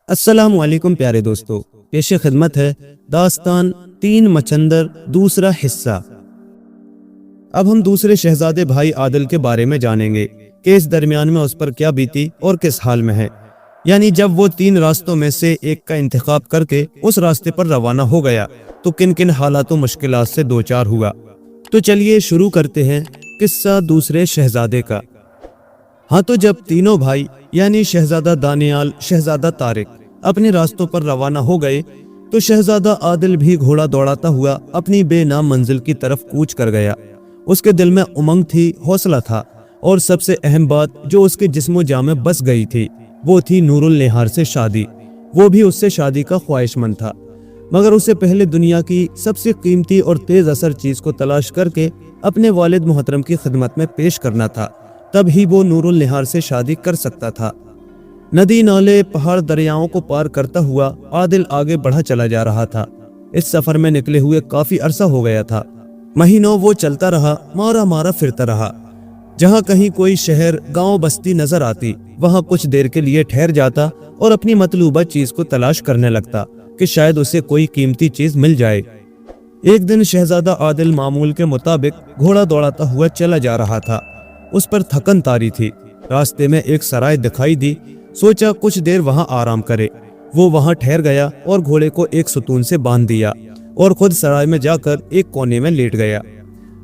अस्सलामु अलैकुम प्यारे दोस्तों, पेश खिदमत है दास्तान 3 मचंदर दूसरा हिस्सा। अब हम दूसरे शहजादे भाई आदिल के बारे में जानेंगे कि इस दरमियान में उस पर क्या बीती और किस हाल में है। यानी जब वो 3 रास्तों में से एक का इंतखाब करके उस रास्ते पर रवाना हो गया तो किन किन हालातों मुश्किलात से दो चार हुआ। तो चलिए शुरू करते हैं किस्सा दूसरे शहजादे का। हाँ, तो जब तीनों भाई यानी शहजादा दानियाल, शहजादा तारिक अपने रास्तों पर रवाना हो गए तो शहजादा आदिल भी घोड़ा दौड़ाता हुआ अपनी बेनाम मंजिल की तरफ कूच कर गया। उसके दिल में उमंग थी, हौसला था और सबसे अहम बात जो उसके जिस्मो जान में बस गई थी वो थी नूरुल निहार से शादी। वो भी उससे शादी का ख्वाहिशमंद था, मगर उससे पहले दुनिया की सबसे कीमती और तेज असर चीज को तलाश करके अपने वालिद मोहतरम की खिदमत में पेश करना था। तब ही वो नूरुल निहार से शादी कर सकता था। नदी नाले पहाड़ दरियाओं को पार करता हुआ आदिल आगे बढ़ा चला जा रहा था। इस सफर में निकले हुए काफी अरसा हो गया था। महीनों वो चलता रहा, मारा मारा फिरता रहा। जहाँ कहीं कोई शहर, गांव, बस्ती नजर आती वहां कुछ देर के लिए ठहर जाता और अपनी मतलूबा चीज को तलाश करने लगता कि शायद उसे कोई कीमती चीज मिल जाए। एक दिन शहजादा आदिल मामूल के मुताबिक घोड़ा दौड़ाता हुआ चला जा रहा था। उस पर थकन तारी थी। रास्ते में एक सराय दिखाई दी। सोचा कुछ देर वहां आराम करे। वो वहां ठहर गया और घोड़े को एक सुतून से बांध दिया और खुद सराय में जाकर एक कोने में लेट गया।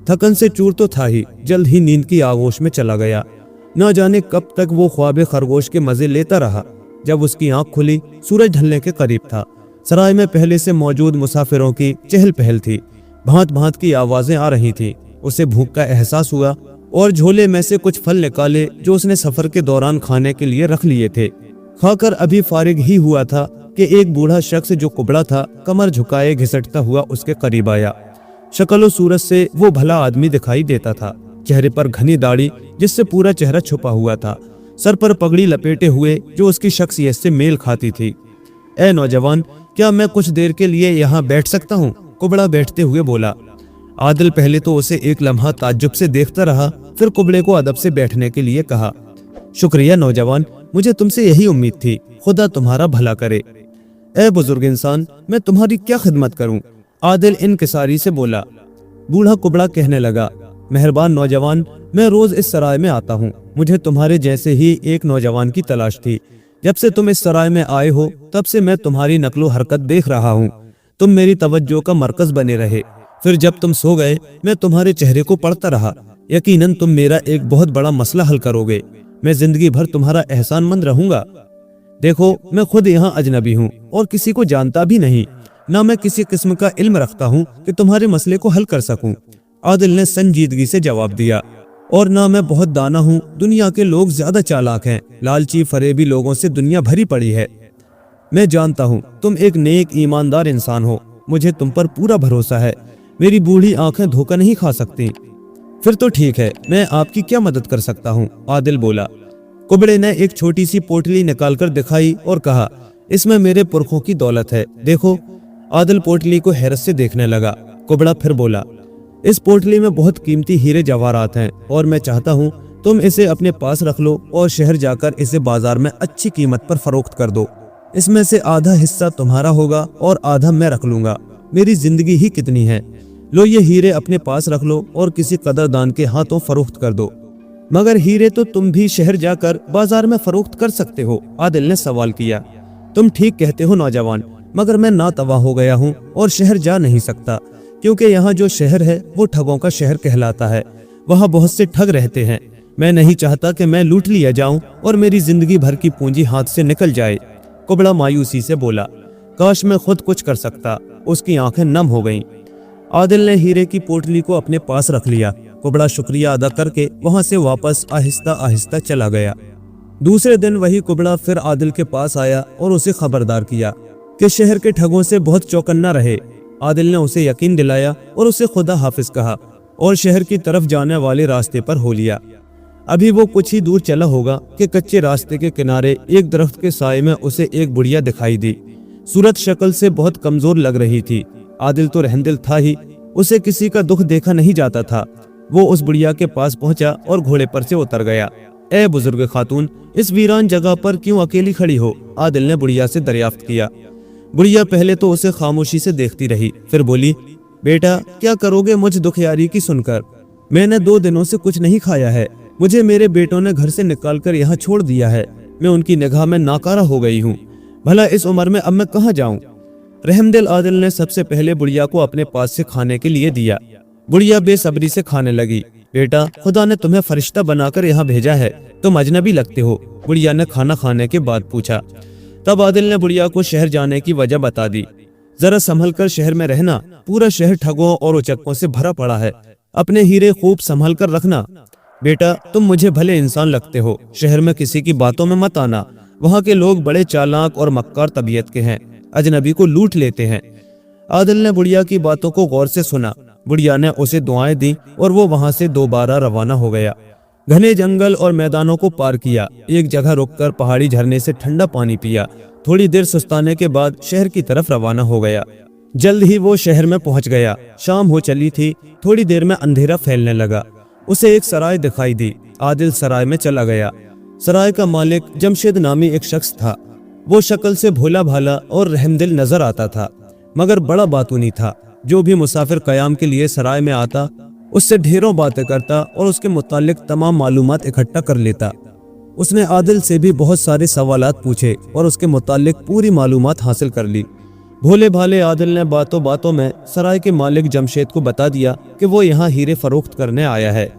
थकन से चूर तो था ही, जल्द ही नींद की आगोश में चला गया। न जाने कब तक वो ख्वाब खरगोश के मजे लेता रहा। जब उसकी आंख खुली, सूरज ढलने के करीब था। सराय में पहले से मौजूद मुसाफिरों की चहल पहल थी। भांत भांत की आवाजें आ रही थी। उसे भूख का एहसास हुआ और झोले में से कुछ फल निकाले जो उसने सफर के दौरान खाने के लिए रख लिए थे। खाकर अभी फारिग ही हुआ था कि एक बूढ़ा शख्स जो कुबड़ा था कमर झुकाए घिसटता हुआ उसके करीब आया। शक्ल सूरत से वो भला आदमी दिखाई देता था। चेहरे पर घनी दाढ़ी जिससे पूरा चेहरा छुपा हुआ था, सर पर पगड़ी लपेटे हुए जो उसकी शख्सियत से मेल खाती थी। ए नौजवान, क्या मैं कुछ देर के लिए यहाँ बैठ सकता हूँ? कुबड़ा बैठते हुए बोला। आदिल पहले तो उसे एक लम्हा ताज्जुब से देखता रहा, फिर कुबड़े को अदब से बैठने के लिए कहा। शुक्रिया नौजवान, मुझे तुमसे यही उम्मीद थी। खुदा तुम्हारा भला करे। ए बुजुर्ग इंसान, मैं तुम्हारी क्या खिदमत करूं? आदिल इनकिसारी से बोला। बूढ़ा कुबड़ा कहने लगा, मेहरबान नौजवान, मैं रोज इस सराय में आता हूँ। मुझे तुम्हारे जैसे ही एक नौजवान की तलाश थी। जब से तुम इस सराय में आए हो तब से मैं तुम्हारी नकलो हरकत देख रहा हूँ। तुम मेरी तवज्जो का मरकज बने रहे। फिर जब तुम सो गए मैं तुम्हारे चेहरे को पढ़ता रहा। यकीनन तुम मेरा एक बहुत बड़ा मसला हल करोगे। मैं जिंदगी भर तुम्हारा एहसानमंद रहूंगा। देखो, मैं खुद यहाँ अजनबी हूँ और किसी को जानता भी नहीं। ना मैं किसी किस्म का इल्म रखता हूँ कि तुम्हारे मसले को हल कर सकूं। आदिल ने संजीदगी से जवाब दिया। और ना मैं बहुत दाना हूँ। दुनिया के लोग ज्यादा चालाक हैं। लालची फरेबी लोगों से दुनिया भरी पड़ी है। मैं जानता हूँ तुम एक नेक ईमानदार इंसान हो। मुझे तुम पर पूरा भरोसा है। मेरी बूढ़ी आंखें धोखा नहीं खा सकती। फिर तो ठीक है, मैं आपकी क्या मदद कर सकता हूँ? आदिल बोला। कुबड़े ने एक छोटी सी पोटली निकालकर दिखाई और कहा, इसमें मेरे पुरखों की दौलत है, देखो। आदिल पोटली को हैरत से देखने लगा। कुबड़ा फिर बोला, इस पोटली में बहुत कीमती हीरे जवाहरात हैं और मैं चाहता हूँ तुम इसे अपने पास रख लो और शहर जाकर इसे बाजार में अच्छी कीमत पर फरोख्त कर दो। इसमें से आधा हिस्सा तुम्हारा होगा और आधा मैं रख लूंगा। मेरी जिंदगी ही कितनी है। लो, ये हीरे अपने पास रख लो और किसी कदरदान के हाथों फरोख्त कर दो। मगर हीरे तो तुम भी शहर जाकर बाजार में फरोख्त कर सकते हो, आदिल ने सवाल किया। तुम ठीक कहते हो नौजवान, मगर मैं नातवा हो गया हूँ और शहर जा नहीं सकता, क्योंकि यहाँ जो शहर है वो ठगों का शहर कहलाता है। वहाँ बहुत से ठग रहते हैं। मैं नहीं चाहता कि मैं लूट लिया जाऊं और मेरी जिंदगी भर की पूंजी हाथ से निकल जाए। कुबड़ा मायूसी से बोला, काश मैं खुद कुछ कर सकता। उसकी आंखें नम हो गईं। आदिल ने हीरे की पोटली को अपने पास रख लिया। कुबड़ा शुक्रिया अदा करके वहां से वापस आहिस्ता आहिस्ता चला गया। दूसरे दिन वही कुबड़ा फिर आदिल के पास आया और उसे खबरदार किया कि शहर के ठगों से बहुत चौकन्ना रहे। आदिल ने उसे यकीन दिलाया और उसे खुदा हाफिज कहा और शहर की तरफ जाने वाले रास्ते पर हो लिया। अभी वो कुछ ही दूर चला होगा कि कच्चे रास्ते के किनारे एक दरख्त के साए में उसे एक बुढ़िया दिखाई दी। सूरत शक्ल से बहुत कमजोर लग रही थी। आदिल तो रहमदिल था ही, उसे किसी का दुख देखा नहीं जाता था। वो उस बुढ़िया के पास पहुंचा और घोड़े पर से उतर गया। ए बुजुर्ग खातून, इस वीरान जगह पर क्यों अकेली खड़ी हो? आदिल ने बुढ़िया से दरियाफ्त किया। बुढ़िया पहले तो उसे खामोशी से देखती रही, फिर बोली, बेटा क्या करोगे मुझ दुखियारी की सुनकर? मैंने 2 दिनों से कुछ नहीं खाया है। मुझे मेरे बेटों ने घर से निकालकर यहाँ छोड़ दिया है। मैं उनकी निगाह में नाकारा हो गई हूँ। भला इस उम्र में अब मैं कहाँ जाऊँ? रहमदिल आदिल ने सबसे पहले बुढ़िया को अपने पास से खाने के लिए दिया। बुढ़िया बेसब्री से खाने लगी। बेटा, खुदा ने तुम्हें फरिश्ता बनाकर यहाँ भेजा है, तुम अजनबी लगते हो, बुढ़िया ने खाना खाने के बाद पूछा। तब आदिल ने बुढ़िया को शहर जाने की वजह बता दी। जरा संभल कर शहर में रहना, पूरा शहर ठगों और उचक्कों से भरा पड़ा है। अपने हीरे खूब संभाल कर रखना। बेटा, तुम मुझे भले इंसान लगते हो, शहर में किसी की बातों में मत आना। वहाँ के लोग बड़े चालाक और मक्कार तबीयत के हैं, अजनबी को लूट लेते हैं। आदिल ने बुढ़िया की बातों को गौर से सुना। बुढ़िया ने उसे दुआएं दी और वो वहां से दोबारा रवाना हो गया। घने जंगल और मैदानों को पार किया। एक जगह रुककर पहाड़ी झरने से ठंडा पानी पिया। थोड़ी देर सुस्ताने के बाद शहर की तरफ रवाना हो गया। जल्द ही वो शहर में पहुंच गया। शाम हो चली थी। थोड़ी देर में अंधेरा फैलने लगा। उसे एक सराय दिखाई दी। आदिल सराय में चला गया। सराय का मालिक जमशेद नामी एक शख्स था। वो शक्ल से भोला भाला और रहमदिल नजर आता था, मगर बड़ा बातूनी था। जो भी मुसाफिर कयाम के लिए सराय में आता, उससे ढेरों बातें करता और उसके मुतालिक तमाम मालूमात इकट्ठा कर लेता। उसने आदिल से भी बहुत सारे सवालात पूछे और उसके मुतालिक पूरी मालूमात हासिल कर ली। भोले भाले आदिल ने बातों बातों में सराय के मालिक जमशेद को बता दिया कि वो यहाँ हीरे फरोख्त करने आया है।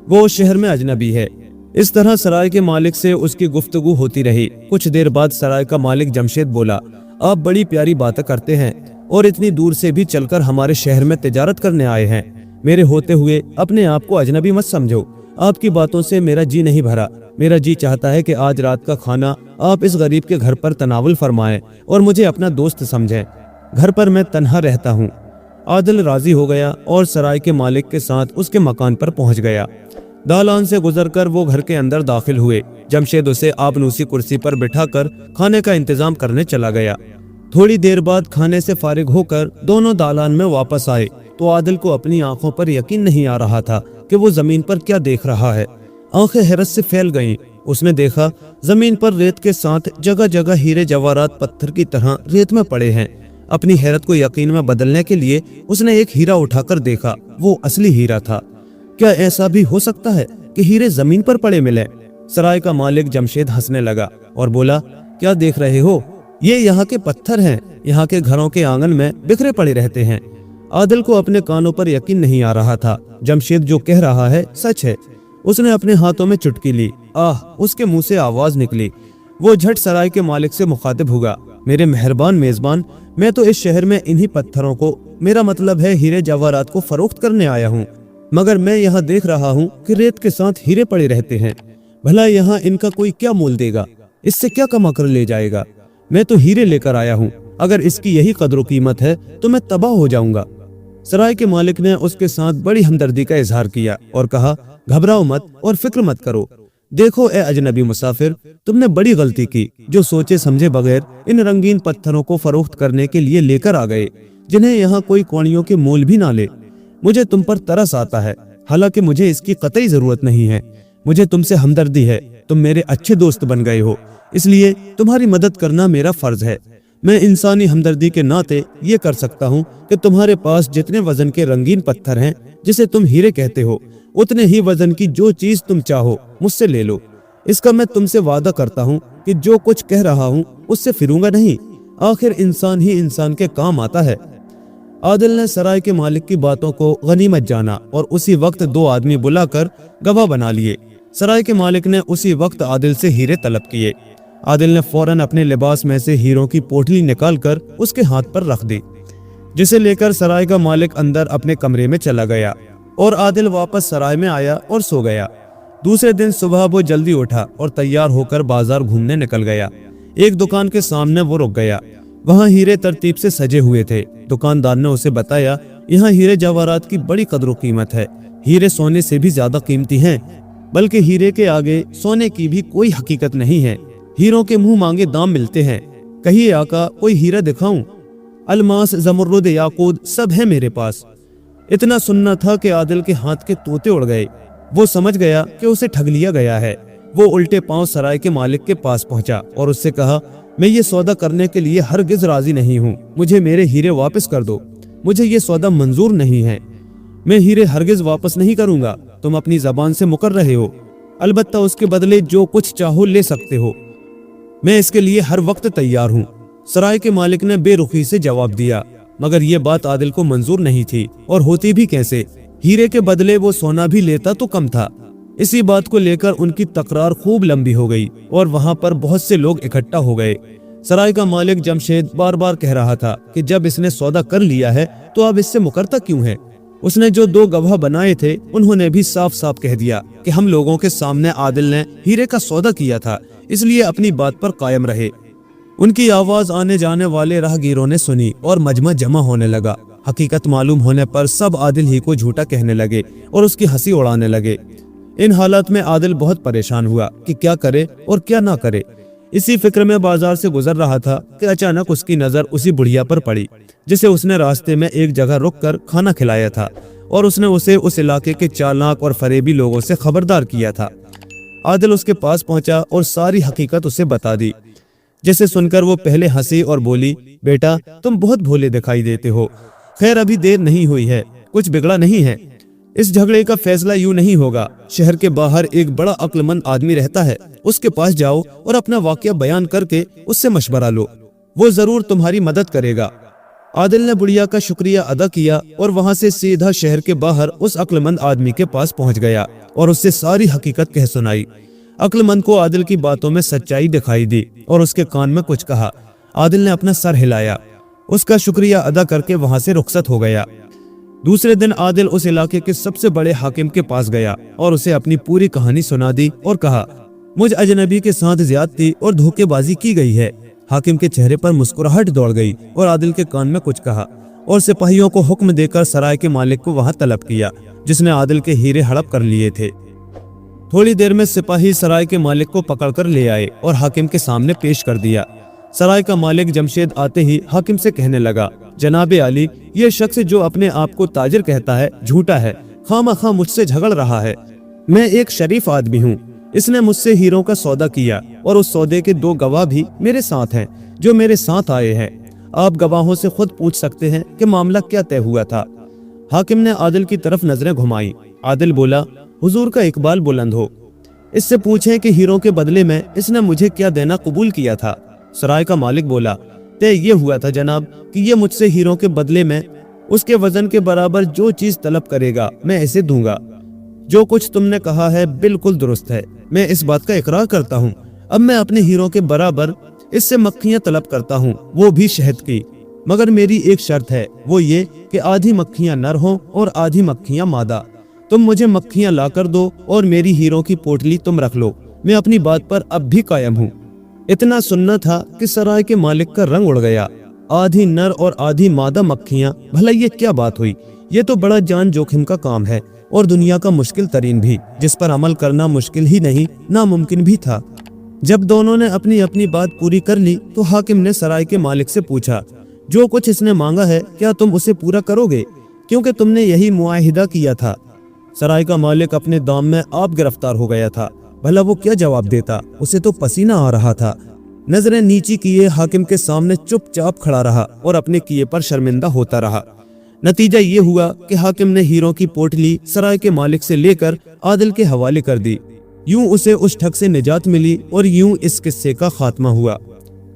वो शहर में अजनबी है। इस तरह सराय के मालिक से उसकी गुफ्तगू होती रही। कुछ देर बाद सराय का मालिक जमशेद बोला, आप बड़ी प्यारी बातें करते हैं और इतनी दूर से भी चलकर हमारे शहर में तिजारत करने आए हैं। मेरे होते हुए अपने आप को अजनबी मत समझो। आपकी बातों से मेरा जी नहीं भरा। मेरा जी चाहता है कि आज रात का खाना आप इस गरीब के घर पर तनावुल फरमाएं और मुझे अपना दोस्त समझें। घर पर मैं तन्हा रहता हूँ। आदिल राजी हो गया और सराय के मालिक के साथ उसके मकान पर पहुंच गया। दालान से गुजरकर वो घर के अंदर दाखिल हुए। जमशेद उसे आपनूसी कुर्सी पर बिठाकर खाने का इंतजाम करने चला गया। थोड़ी देर बाद खाने से फारिग होकर दोनों दालान में वापस आए तो आदिल को अपनी आंखों पर यकीन नहीं आ रहा था कि वो जमीन पर क्या देख रहा है। आंखें हैरत से फैल गईं। उसने देखा जमीन पर रेत के साथ जगह जगह हीरे जवाहरात पत्थर की तरह रेत में पड़े हैं। अपनी हैरत को यकीन में बदलने के लिए उसने एक हीरा उठाकर देखा। वो असली हीरा था। क्या ऐसा भी हो सकता है कि हीरे जमीन पर पड़े मिले? सराय का मालिक जमशेद हंसने लगा और बोला, क्या देख रहे हो? ये यहाँ के पत्थर हैं। यहाँ के घरों के आंगन में बिखरे पड़े रहते हैं। आदिल को अपने कानों पर यकीन नहीं आ रहा था। जमशेद जो कह रहा है सच है। उसने अपने हाथों में चुटकी ली। आह, उसके मुंह से आवाज निकली। वो झट सराय के मालिक से मुखातिब हुआ, मेरे मेहरबान मेजबान, मैं तो इस शहर में इन्हीं पत्थरों को, मेरा मतलब है हीरे जवाहरात को फरोख्त करने आया हूँ, मगर मैं यहाँ देख रहा हूँ कि रेत के साथ हीरे पड़े रहते हैं। भला यहाँ इनका कोई क्या मोल देगा? इससे क्या कमा कर ले जाएगा? मैं तो हीरे लेकर आया हूँ। अगर इसकी यही कदर कीमत है तो मैं तबाह हो जाऊंगा। सराय के मालिक ने उसके साथ बड़ी हमदर्दी का इजहार किया और कहा, घबराओ मत और फिक्र मत करो। देखो ए अजनबी मुसाफिर, तुमने बड़ी गलती की जो सोचे समझे बगैर इन रंगीन पत्थरों को फरोख्त करने के लिए लेकर आ गए, जिन्हें यहाँ कोई कौड़ियों के मोल भी ना ले। मुझे तुम पर तरस आता है, हालांकि मुझे इसकी कतई जरूरत नहीं है। मुझे तुमसे हमदर्दी है। तुम मेरे अच्छे दोस्त बन गए हो, इसलिए तुम्हारी मदद करना मेरा फर्ज है। मैं इंसानी हमदर्दी के नाते ये कर सकता हूँ कि तुम्हारे पास जितने वजन के रंगीन पत्थर हैं, जिसे तुम हीरे कहते हो, उतने ही वजन की जो चीज तुम चाहो मुझसे ले लो। इसका मैं तुमसे वादा करता हूँ कि जो कुछ कह रहा हूँ उससे फिरूंगा नहीं। आखिर इंसान ही इंसान के काम आता है। आदिल ने सराय के मालिक की बातों को गनीमत जाना और उसी वक्त 2 आदमी बुलाकर गवाह बना लिए। सराय के मालिक ने उसी वक्त आदिल से हीरे तलब किए। आदिल ने फौरन अपने लिबास में से हीरों की पोटली निकालकर उसके हाथ पर रख दी, जिसे लेकर सराय का मालिक अंदर अपने कमरे में चला गया और आदिल वापस सराय में आया और सो गया। दूसरे दिन सुबह वो जल्दी उठा और तैयार होकर बाजार घूमने निकल गया। एक दुकान के सामने वो रुक गया। वहाँ हीरे तरतीब से सजे हुए थे। दुकानदार ने उसे बताया, यहाँ हीरे जवाहरात की बड़ी कदर कीमत है। हीरे सोने से भी ज्यादा कीमती हैं, बल्कि हीरे के आगे सोने की भी कोई हकीकत नहीं है। हीरों के मुंह मांगे दाम मिलते हैं। कहिए आका, कोई हीरा दिखाऊं? अलमास, जमरुद, याकूत सब है मेरे पास। इतना सुनना था कि आदिल के हाथ के तोते उड़ गए। वो समझ गया कि उसे ठग लिया गया है। वो उल्टे पांव सराय के मालिक के पास पहुंचा और उससे कहा, मैं ये सौदा करने के लिए हरगिज राजी नहीं हूँ, मुझे मेरे हीरे वापस कर दो, मुझे ये सौदा मंजूर नहीं है, मैं हीरे हरगिज वापस नहीं करूंगा, तुम अपनी जबान से मुकर रहे हो, अलबत्ता उसके बदले जो कुछ चाहो ले सकते हो, मैं इसके लिए हर वक्त तैयार हूँ। सराय के मालिक ने बेरुखी से जवाब दिया, मगर ये बात आदिल को मंजूर नहीं थी और होती भी कैसे, हीरे के बदले वो सोना भी लेता तो कम था। इसी बात को लेकर उनकी तकरार खूब लंबी हो गई और वहां पर बहुत से लोग इकट्ठा हो गए। सराय का मालिक जमशेद बार बार कह रहा था कि जब इसने सौदा कर लिया है तो अब इससे मुकरता क्यों है। उसने जो 2 गवाह बनाए थे उन्होंने भी साफ साफ कह दिया कि हम लोगों के सामने आदिल ने हीरे का सौदा किया था, इसलिए अपनी बात पर कायम रहे। उनकी आवाज आने जाने वाले राहगीरों ने सुनी और मजमा जमा होने लगा। हकीकत मालूम होने पर सब आदिल ही को झूठा कहने लगे और उसकी हंसी उड़ाने लगे। इन हालात में आदिल बहुत परेशान हुआ कि क्या करे और क्या ना करे। इसी फिक्र में बाजार से गुजर रहा था कि अचानक उसकी नजर उसी बुढ़िया पर पड़ी जिसे उसने रास्ते में एक जगह रुककर खाना खिलाया था और उसने उसे उस इलाके के चालाक और फरेबी लोगों से खबरदार किया था। आदिल उसके पास पहुंचा और सारी हकीकत उसे बता दी, जिसे सुनकर वो पहले हंसी और बोली, बेटा तुम बहुत भोले दिखाई देते हो, खैर अभी देर नहीं हुई है, कुछ बिगड़ा नहीं है, इस झगड़े का फैसला यूं नहीं होगा, शहर के बाहर एक बड़ा अक्लमंद आदमी रहता है, उसके पास जाओ और अपना वाकया बयान करके उससे मशवरा लो, वो जरूर तुम्हारी मदद करेगा। आदिल ने बुढ़िया का शुक्रिया अदा किया और वहां से सीधा शहर के बाहर उस अक्लमंद आदमी के पास पहुंच गया और उससे सारी हकीकत कह सुनाई। अक्लमंद को आदिल की बातों में सच्चाई दिखाई दी और उसके कान में कुछ कहा। आदिल ने अपना सर हिलाया, उसका शुक्रिया अदा करके वहां से रुखसत हो गया। दूसरे दिन आदिल उस इलाके के सबसे बड़े हाकिम के पास गया और उसे अपनी पूरी कहानी सुना दी और कहा, मुझ अजनबी के साथ ज्यादती और धोखेबाजी की गई है। हाकिम के चेहरे पर मुस्कुराहट दौड़ गई और आदिल के कान में कुछ कहा और सिपाहियों को हुक्म देकर सराय के मालिक को वहां तलब किया जिसने आदिल के हीरे हड़प कर लिए थे। थोड़ी देर में सिपाही सराय के मालिक को पकड़कर ले आए और हाकिम के सामने पेश कर दिया। सराय का मालिक जमशेद आते ही हाकिम से कहने लगा, जनाबे आली, ये शख्स जो अपने आप को ताजिर कहता है झूठा है, खामखा मुझसे झगड़ रहा है। मैं एक शरीफ आदमी हूँ, इसने मुझसे हीरों का सौदा किया और उस सौदे के 2 गवाह भी मेरे साथ हैं जो मेरे साथ आए हैं। आप गवाहों से खुद पूछ सकते हैं कि मामला क्या तय हुआ था। हाकिम ने आदिल की तरफ नजरें घुमाई। आदिल बोला, हुजूर का इकबाल बुलंद हो, इससे पूछें कि हीरों के बदले में इसने मुझे क्या देना कबूल किया था। सराय का मालिक बोला, तय ये हुआ था जनाब कि ये मुझसे हीरों के बदले में उसके वजन के बराबर जो चीज तलब करेगा मैं इसे दूंगा। जो कुछ तुमने कहा है बिल्कुल दुरुस्त है, मैं इस बात का इकरार करता हूँ। अब मैं अपने हीरों के बराबर इससे मक्खियां तलब करता हूँ, वो भी शहद की, मगर मेरी एक शर्त है, वो ये कि आधी मक्खियां नर हों और आधी मक्खियां मादा। तुम मुझे मक्खियां ला कर दो और मेरी हीरों की पोटली तुम रख लो, मैं अपनी बात पर अब भी कायम हूँ। इतना सुनना था कि सराय के मालिक का रंग उड़ गया। आधी नर और आधी मादा मक्खियां, भला ये क्या बात हुई? ये तो बड़ा जान जोखिम का काम है और दुनिया का मुश्किल तरीन भी, जिस पर अमल करना मुश्किल ही नहीं नामुमकिन भी था। जब दोनों ने अपनी अपनी बात पूरी कर ली तो हाकिम ने सराय के मालिक से पूछा, जो कुछ इसने मांगा है क्या तुम उसे पूरा करोगे, क्योंकि तुमने यही मुआहिदा किया था। सराय का मालिक अपने दाम में आप गिरफ्तार हो गया था। भला वो क्या जवाब देता, उसे तो पसीना आ रहा था। नजरें नीची किए हाकिम के सामने चुपचाप खड़ा रहा और अपने किए पर शर्मिंदा होता रहा। नतीजा ये हुआ कि हाकिम ने हीरों की पोटली सराय के मालिक से लेकर आदिल के हवाले कर दी। यूं उसे उस ठग से निजात मिली और यूं इस किस्से का खात्मा हुआ।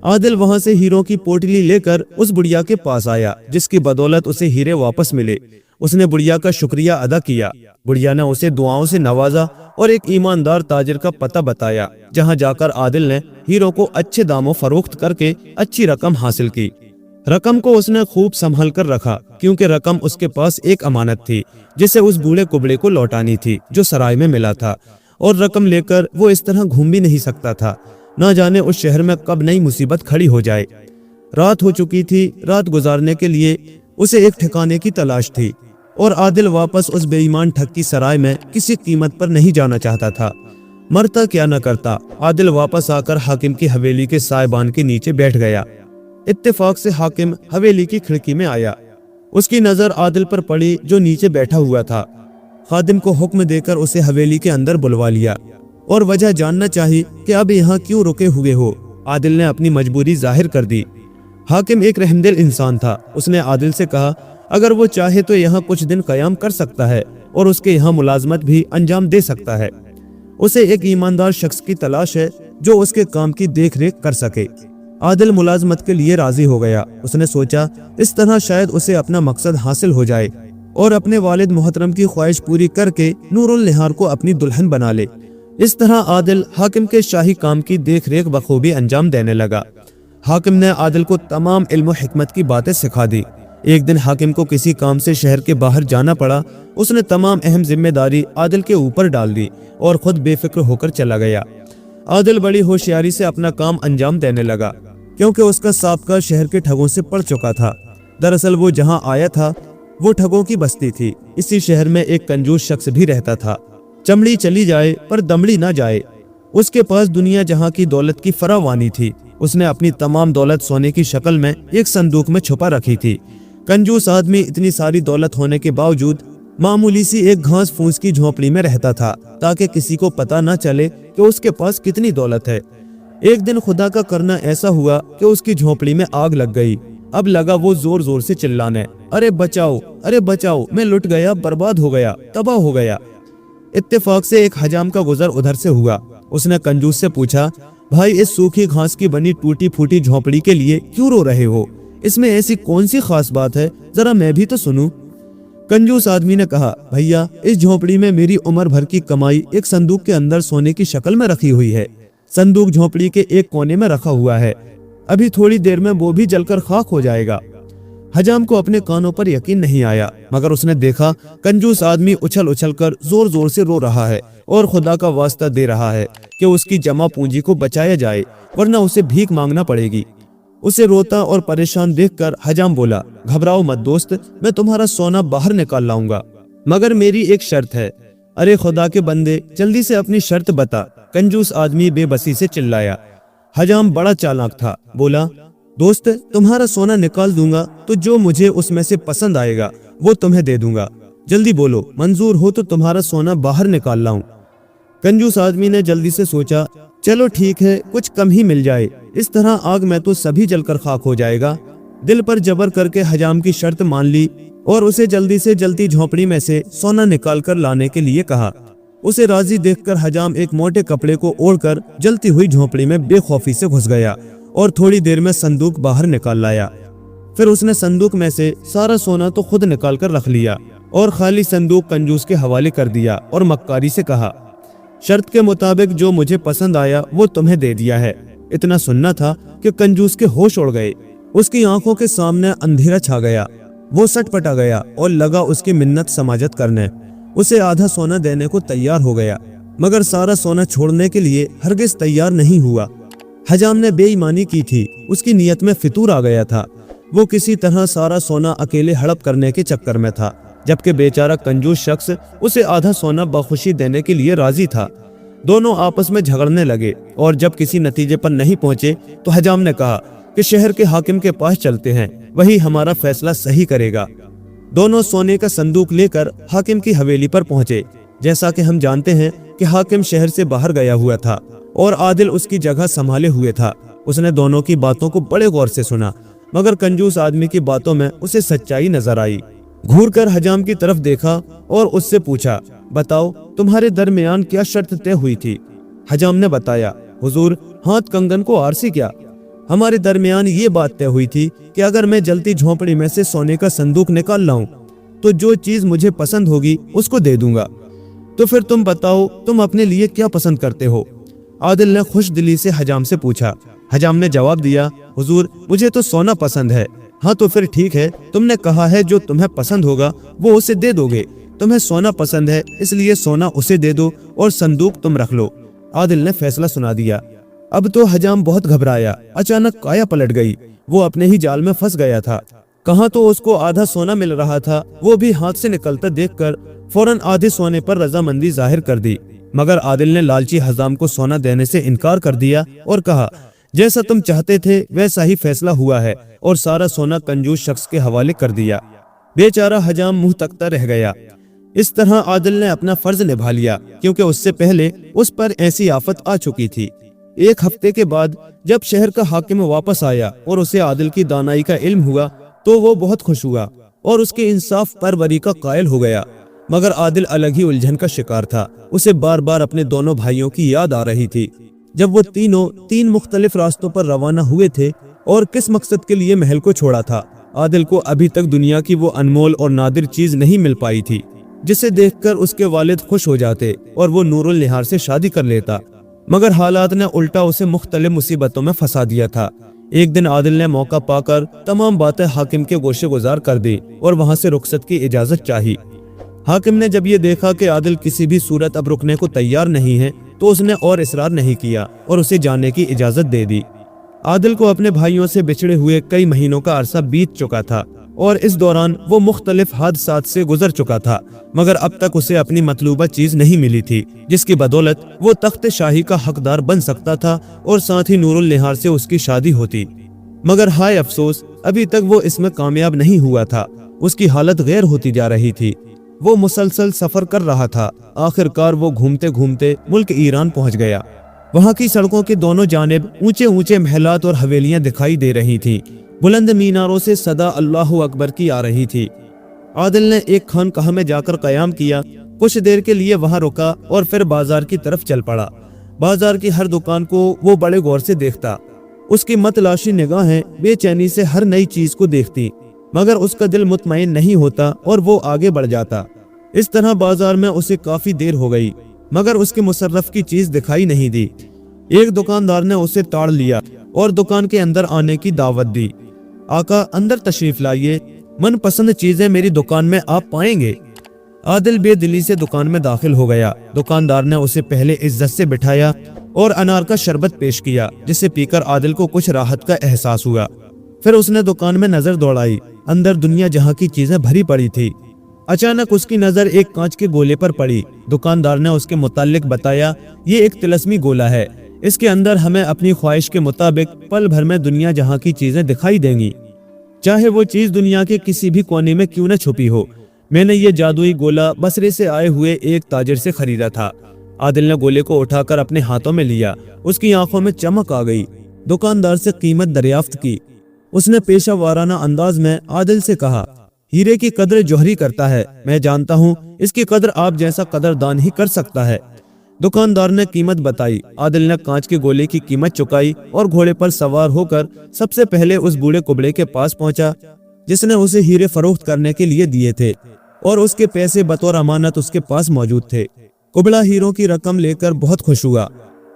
आदिल वहां से हीरों की पोटली लेकर उस बुढ़िया के पास आया जिसकी बदौलत उसे हीरे वापस मिले। उसने बुढ़िया का शुक्रिया अदा किया। बुढ़िया ने उसे दुआओं से नवाजा और एक ईमानदार ताजिर का पता बताया जहां जाकर आदिल ने हीरों को अच्छे दामों फरोख्त करके अच्छी रकम हासिल की। रकम को उसने खूब संभाल कर रखा क्योंकि रकम उसके पास एक अमानत थी जिसे उस बूढ़े कुबड़े को लौटानी थी जो सराय में मिला था, और रकम लेकर वो इस तरह घूम भी नहीं सकता था। न जाने उस शहर में कब नई मुसीबत खड़ी हो जाए। रात हो चुकी थी। रात गुजारने के लिए उसे एक ठिकाने की तलाश थी और आदिल वापस उस बेईमान ठग की सराय में किसी कीमत पर नहीं जाना चाहता था। मरता क्या न करता, आदिल वापस आकर हाकिम की हवेली के सायबान के नीचे बैठ गया। इत्तेफाक से हाकिम हवेली की खिड़की में आया। उसकी नजर आदिल पर पड़ी जो नीचे बैठा हुआ था। खादिम को हुक्म देकर उसे हवेली के अंदर बुलवा लिया। और वजह जानना चाही कि अब यहाँ क्यों रुके हुए हो। आदिल ने अपनी मजबूरी जाहिर कर दी। हाकिम एक रहमदिल इंसान था। उसने आदिल से कहा, अगर वो चाहे तो यहाँ कुछ दिन कयाम कर सकता है और उसके यहाँ मुलाजमत भी अंजाम दे सकता है। उसे एक ईमानदार शख्स की तलाश है जो उसके काम की देख रेख कर सके। आदिल मुलाजमत के लिए राजी हो गया। उसने सोचा इस तरह शायद उसे अपना मकसद हासिल हो जाए और अपने वालिद मोहतरम की ख्वाहिश पूरी करके नूरुल निहार को अपनी दुल्हन बना ले। इस तरह आदिल हाकिम के शाही काम की देख रेख बखूबी अंजाम देने लगा। हाकिम ने आदिल को तमाम इल्म व हिकमत की बातें सिखा दी। एक दिन हाकिम को किसी काम से शहर के बाहर जाना पड़ा। उसने तमाम अहम जिम्मेदारी आदिल के ऊपर डाल दी और खुद बेफिक्र होकर चला गया। आदिल बड़ी होशियारी से अपना काम अंजाम देने लगा, क्योंकि उसका साबका शहर के ठगों से पड़ चुका था। दरअसल वो जहां आया था वो ठगों की बस्ती थी। इसी शहर में एक कंजूस शख्स भी रहता था। चमड़ी चली जाए पर दमड़ी ना जाए। उसके पास दुनिया जहां की दौलत की फरावानी थी। उसने अपनी तमाम दौलत सोने की शक्ल में एक संदूक में छुपा रखी थी। कंजूस आदमी इतनी सारी दौलत होने के बावजूद मामूली सी एक घास फूस की झोपड़ी में रहता था, ताकि किसी को पता न चले कि उसके पास कितनी दौलत है। एक दिन खुदा का करना ऐसा हुआ कि उसकी झोपड़ी में आग लग गई। अब लगा वो जोर जोर से चिल्लाने, अरे बचाओ, मैं लुट गया, बर्बाद हो गया, तबाह हो गया। इत्तेफाक से एक हजाम का गुजर उधर से हुआ। उसने कंजूस से पूछा, भाई इस सूखी घास की बनी टूटी फूटी झोपड़ी के लिए क्यों रो रहे हो? इसमें ऐसी कौन सी खास बात है, जरा मैं भी तो सुनूं। कंजूस आदमी ने कहा, भैया इस झोपड़ी में मेरी उम्र भर की कमाई एक संदूक के अंदर सोने की शक्ल में रखी हुई है। संदूक झोपड़ी के एक कोने में रखा हुआ है। अभी थोड़ी देर में वो भी जलकर खाक हो जाएगा। हजाम को अपने कानों पर यकीन नहीं आया, मगर उसने देखा कंजूस आदमी उछल उछल कर जोर जोर से रो रहा है और खुदा का वास्ता दे रहा है कि उसकी जमा पूंजी को बचाया जाए, वरना उसे भीख मांगना पड़ेगी। उसे रोता और परेशान देखकर हजाम बोला, घबराओ मत दोस्त, मैं तुम्हारा सोना बाहर निकाल लाऊंगा, मगर मेरी एक शर्त है। अरे खुदा के बंदे, जल्दी से अपनी शर्त बता। कंजूस आदमी बेबसी से चिल्लाया। हजाम बड़ा चालाक था, बोला, दोस्त तुम्हारा सोना निकाल दूंगा तो जो मुझे उसमें से पसंद आएगा वो तुम्हें दे दूंगा। जल्दी बोलो, मंजूर हो तो तुम्हारा सोना बाहर निकाल लाऊं। कंजूस आदमी ने जल्दी से सोचा, चलो ठीक है, कुछ कम ही मिल जाए, इस तरह आग में तो सभी जलकर खाक हो जाएगा। दिल पर जबर करके हजाम की शर्त मान ली और उसे जल्दी से जलती झोपड़ी में से सोना निकाल कर लाने के लिए कहा। उसे राजी देखकर हजाम एक मोटे कपड़े को ओढ़कर जलती हुई झोपड़ी में बेखौफी से घुस गया और थोड़ी देर में संदूक बाहर निकाल लाया। फिर उसने संदूक में से सारा सोना तो खुद निकाल कर रख लिया और खाली संदूक कंजूस के हवाले कर दिया और मक्कारी से कहा, शर्त के मुताबिक जो मुझे पसंद आया वो तुम्हें दे दिया है। इतना सुनना था कि कंजूस के होश उड़ गए। उसकी आंखों के सामने अंधेरा छा गया। वो सटपटा गया और लगा उसकी मिन्नत समाजत करने। उसे आधा सोना देने को तैयार हो गया, मगर सारा सोना छोड़ने के लिए हरगिज तैयार नहीं हुआ। हजाम ने बेईमानी की थी, उसकी नीयत में फितूर आ गया था। वो किसी तरह सारा सोना अकेले हड़प करने के चक्कर में था, जबकि बेचारा कंजूस शख्स उसे आधा सोना बखुशी देने के लिए राजी था। दोनों आपस में झगड़ने लगे और जब किसी नतीजे पर नहीं पहुंचे तो हजाम ने कहा कि शहर के हाकिम के पास चलते हैं, वही हमारा फैसला सही करेगा। दोनों सोने का संदूक लेकर हाकिम की हवेली पर पहुंचे। जैसा कि हम जानते हैं कि हाकिम शहर से बाहर गया हुआ था और आदिल उसकी जगह संभाले हुए था। उसने दोनों की बातों को बड़े गौर से सुना, मगर कंजूस आदमी की बातों में उसे सच्चाई नजर आई। घूर कर हजाम की तरफ देखा और उससे पूछा, बताओ तुम्हारे दरमियान क्या शर्त तय हुई थी? हजाम ने बताया, हुजूर हाथ कंगन को आरसी क्या, हमारे दरमियान ये बात तय हुई थी कि अगर मैं जलती झोपड़ी में से सोने का संदूक निकाल लाऊं तो जो चीज मुझे पसंद होगी उसको दे दूंगा। तो फिर तुम बताओ, तुम अपने लिए क्या पसंद करते हो? आदिल ने खुश दिली से हजाम से पूछा। हजाम ने जवाब दिया, हुजूर मुझे तो सोना पसंद है। हाँ तो फिर ठीक है, तुमने कहा है जो तुम्हें पसंद होगा वो उसे दे दोगे। तुम्हें सोना पसंद है इसलिए सोना उसे दे दो और संदूक तुम रख लो। आदिल ने फैसला सुना दिया। अब तो हजाम बहुत घबराया। अचानक काया पलट गई। वो अपने ही जाल में फंस गया था। कहाँ तो उसको आधा सोना मिल रहा था, वो भी हाथ से निकलता देखकर फौरन आधे सोने पर रजामंदी जाहिर कर दी। मगर आदिल ने लालची हजाम को सोना देने से इनकार कर दिया और कहा, जैसा तुम चाहते थे वैसा ही फैसला हुआ है, और सारा सोना कंजूस शख्स के हवाले कर दिया। बेचारा हजाम मुंह तकता रह गया। इस तरह आदिल ने अपना फर्ज निभा लिया, क्योंकि उससे पहले उस पर ऐसी आफत आ चुकी थी। एक हफ्ते के बाद जब शहर का हाकिम वापस आया और उसे आदिल की दानाई का इल्म हुआ तो वो बहुत खुश हुआ और उसके इंसाफ परवरी का कायल हो गया। मगर आदिल अलग ही उलझन का शिकार था। उसे बार बार अपने दोनों भाइयों की याद आ रही थी। जब वो तीनों 3 मुख्तलिफ रास्तों पर रवाना हुए थे और किस मकसद के लिए महल को छोड़ा था, आदिल को अभी तक दुनिया की वो अनमोल और नादिर चीज नहीं मिल पाई थी जिसे देखकर उसके वालिद खुश हो जाते और वो नूरुल निहार से शादी कर लेता। मगर हालात ने उल्टा उसे मुख्तलिफ मुसीबतों में फंसा दिया था। एक दिन आदिल ने मौका पाकर तमाम बातें हाकिम के गोशे गुजार कर दी और वहां से रुखसत की इजाजत चाही। हाकिम ने जब ये देखा कि आदिल किसी भी सूरत अब रुकने को तैयार नहीं है तो उसने और इसरार नहीं किया और उसे जाने की इजाजत दे दी। आदिल को अपने भाइयों से बिछड़े हुए कई महीनों का अरसा बीत चुका था और इस दौरान वो मुख्तलिफ हादसात से गुजर चुका था, मगर अब तक उसे अपनी मतलूबा चीज नहीं मिली थी जिसकी बदौलत वो तख्त शाही का हकदार बन सकता था और साथ ही नूरुल निहार से उसकी शादी होती। मगर हाय अफसोस, अभी तक वो इसमें कामयाब नहीं हुआ था। उसकी हालत गैर होती जा रही थी। वो मुसलसल सफर कर रहा था। आखिरकार वो घूमते घूमते मुल्क ईरान पहुंच गया। वहां की सड़कों के दोनों जानिब ऊंचे ऊंचे महलात और हवेलियां दिखाई दे रही थीं। बुलंद मीनारों से सदा अल्लाहु अकबर की आ रही थी। आदिल ने एक खानकाह में जाकर कयाम किया। कुछ देर के लिए वहां रुका और फिर बाजार की तरफ चल पड़ा। बाजार की हर दुकान को वो बड़े गौर से देखता। उसकी मतलाशी निगाहें बेचैनी से हर नई चीज को देखती, मगर उसका दिल मुतमईन नहीं होता और वो आगे बढ़ जाता। इस तरह बाजार में उसे काफी देर हो गई, मगर उसके मुसर्रफ की चीज दिखाई नहीं दी। एक दुकानदार ने उसे ताड़ लिया और दुकान के अंदर आने की दावत दी। आका, अंदर तशरीफ लाइए, मनपसंद चीजें मेरी दुकान में आप पाएंगे। आदिल बेदिली से दुकान में दाखिल हो गया। दुकानदार ने उसे पहले इज्जत से बिठाया और अनार का शरबत पेश किया, जिसे पीकर आदिल को कुछ राहत का एहसास हुआ। फिर उसने दुकान में नजर दौड़ाई। अंदर दुनिया जहां की चीजें भरी पड़ी थी। अचानक उसकी नजर एक कांच के गोले पर पड़ी। दुकानदार ने उसके मुताल्लिक बताया, ये एक तिलस्मी गोला है। इसके अंदर हमें अपनी ख्वाहिश के मुताबिक पल भर में दुनिया जहां की चीजें दिखाई देंगी, चाहे वो चीज दुनिया के किसी भी कोने में क्यों न छुपी हो। मैंने ये जादुई गोला बसरे से आए हुए एक ताजिर से खरीदा था। आदिल ने गोले को उठाकर अपने हाथों में लिया। उसकी आंखों में चमक आ गई। दुकानदार से कीमत दरियाफ्त की। उसने पेशा वाराना अंदाज में आदिल से कहा, हीरे की कदर जौहरी करता है। मैं जानता हूँ इसकी कदर आप जैसा कदरदान ही कर सकता है। दुकानदार ने कीमत बताई। आदिल ने कांच के गोले की कीमत चुकाई और घोड़े पर सवार होकर सबसे पहले उस बूढ़े कुबड़े के पास पहुंचा जिसने उसे हीरे फरोख्त करने के लिए दिए थे और उसके पैसे बतौर अमानत उसके पास मौजूद थे। कुबड़ा हीरों की रकम लेकर बहुत खुश हुआ।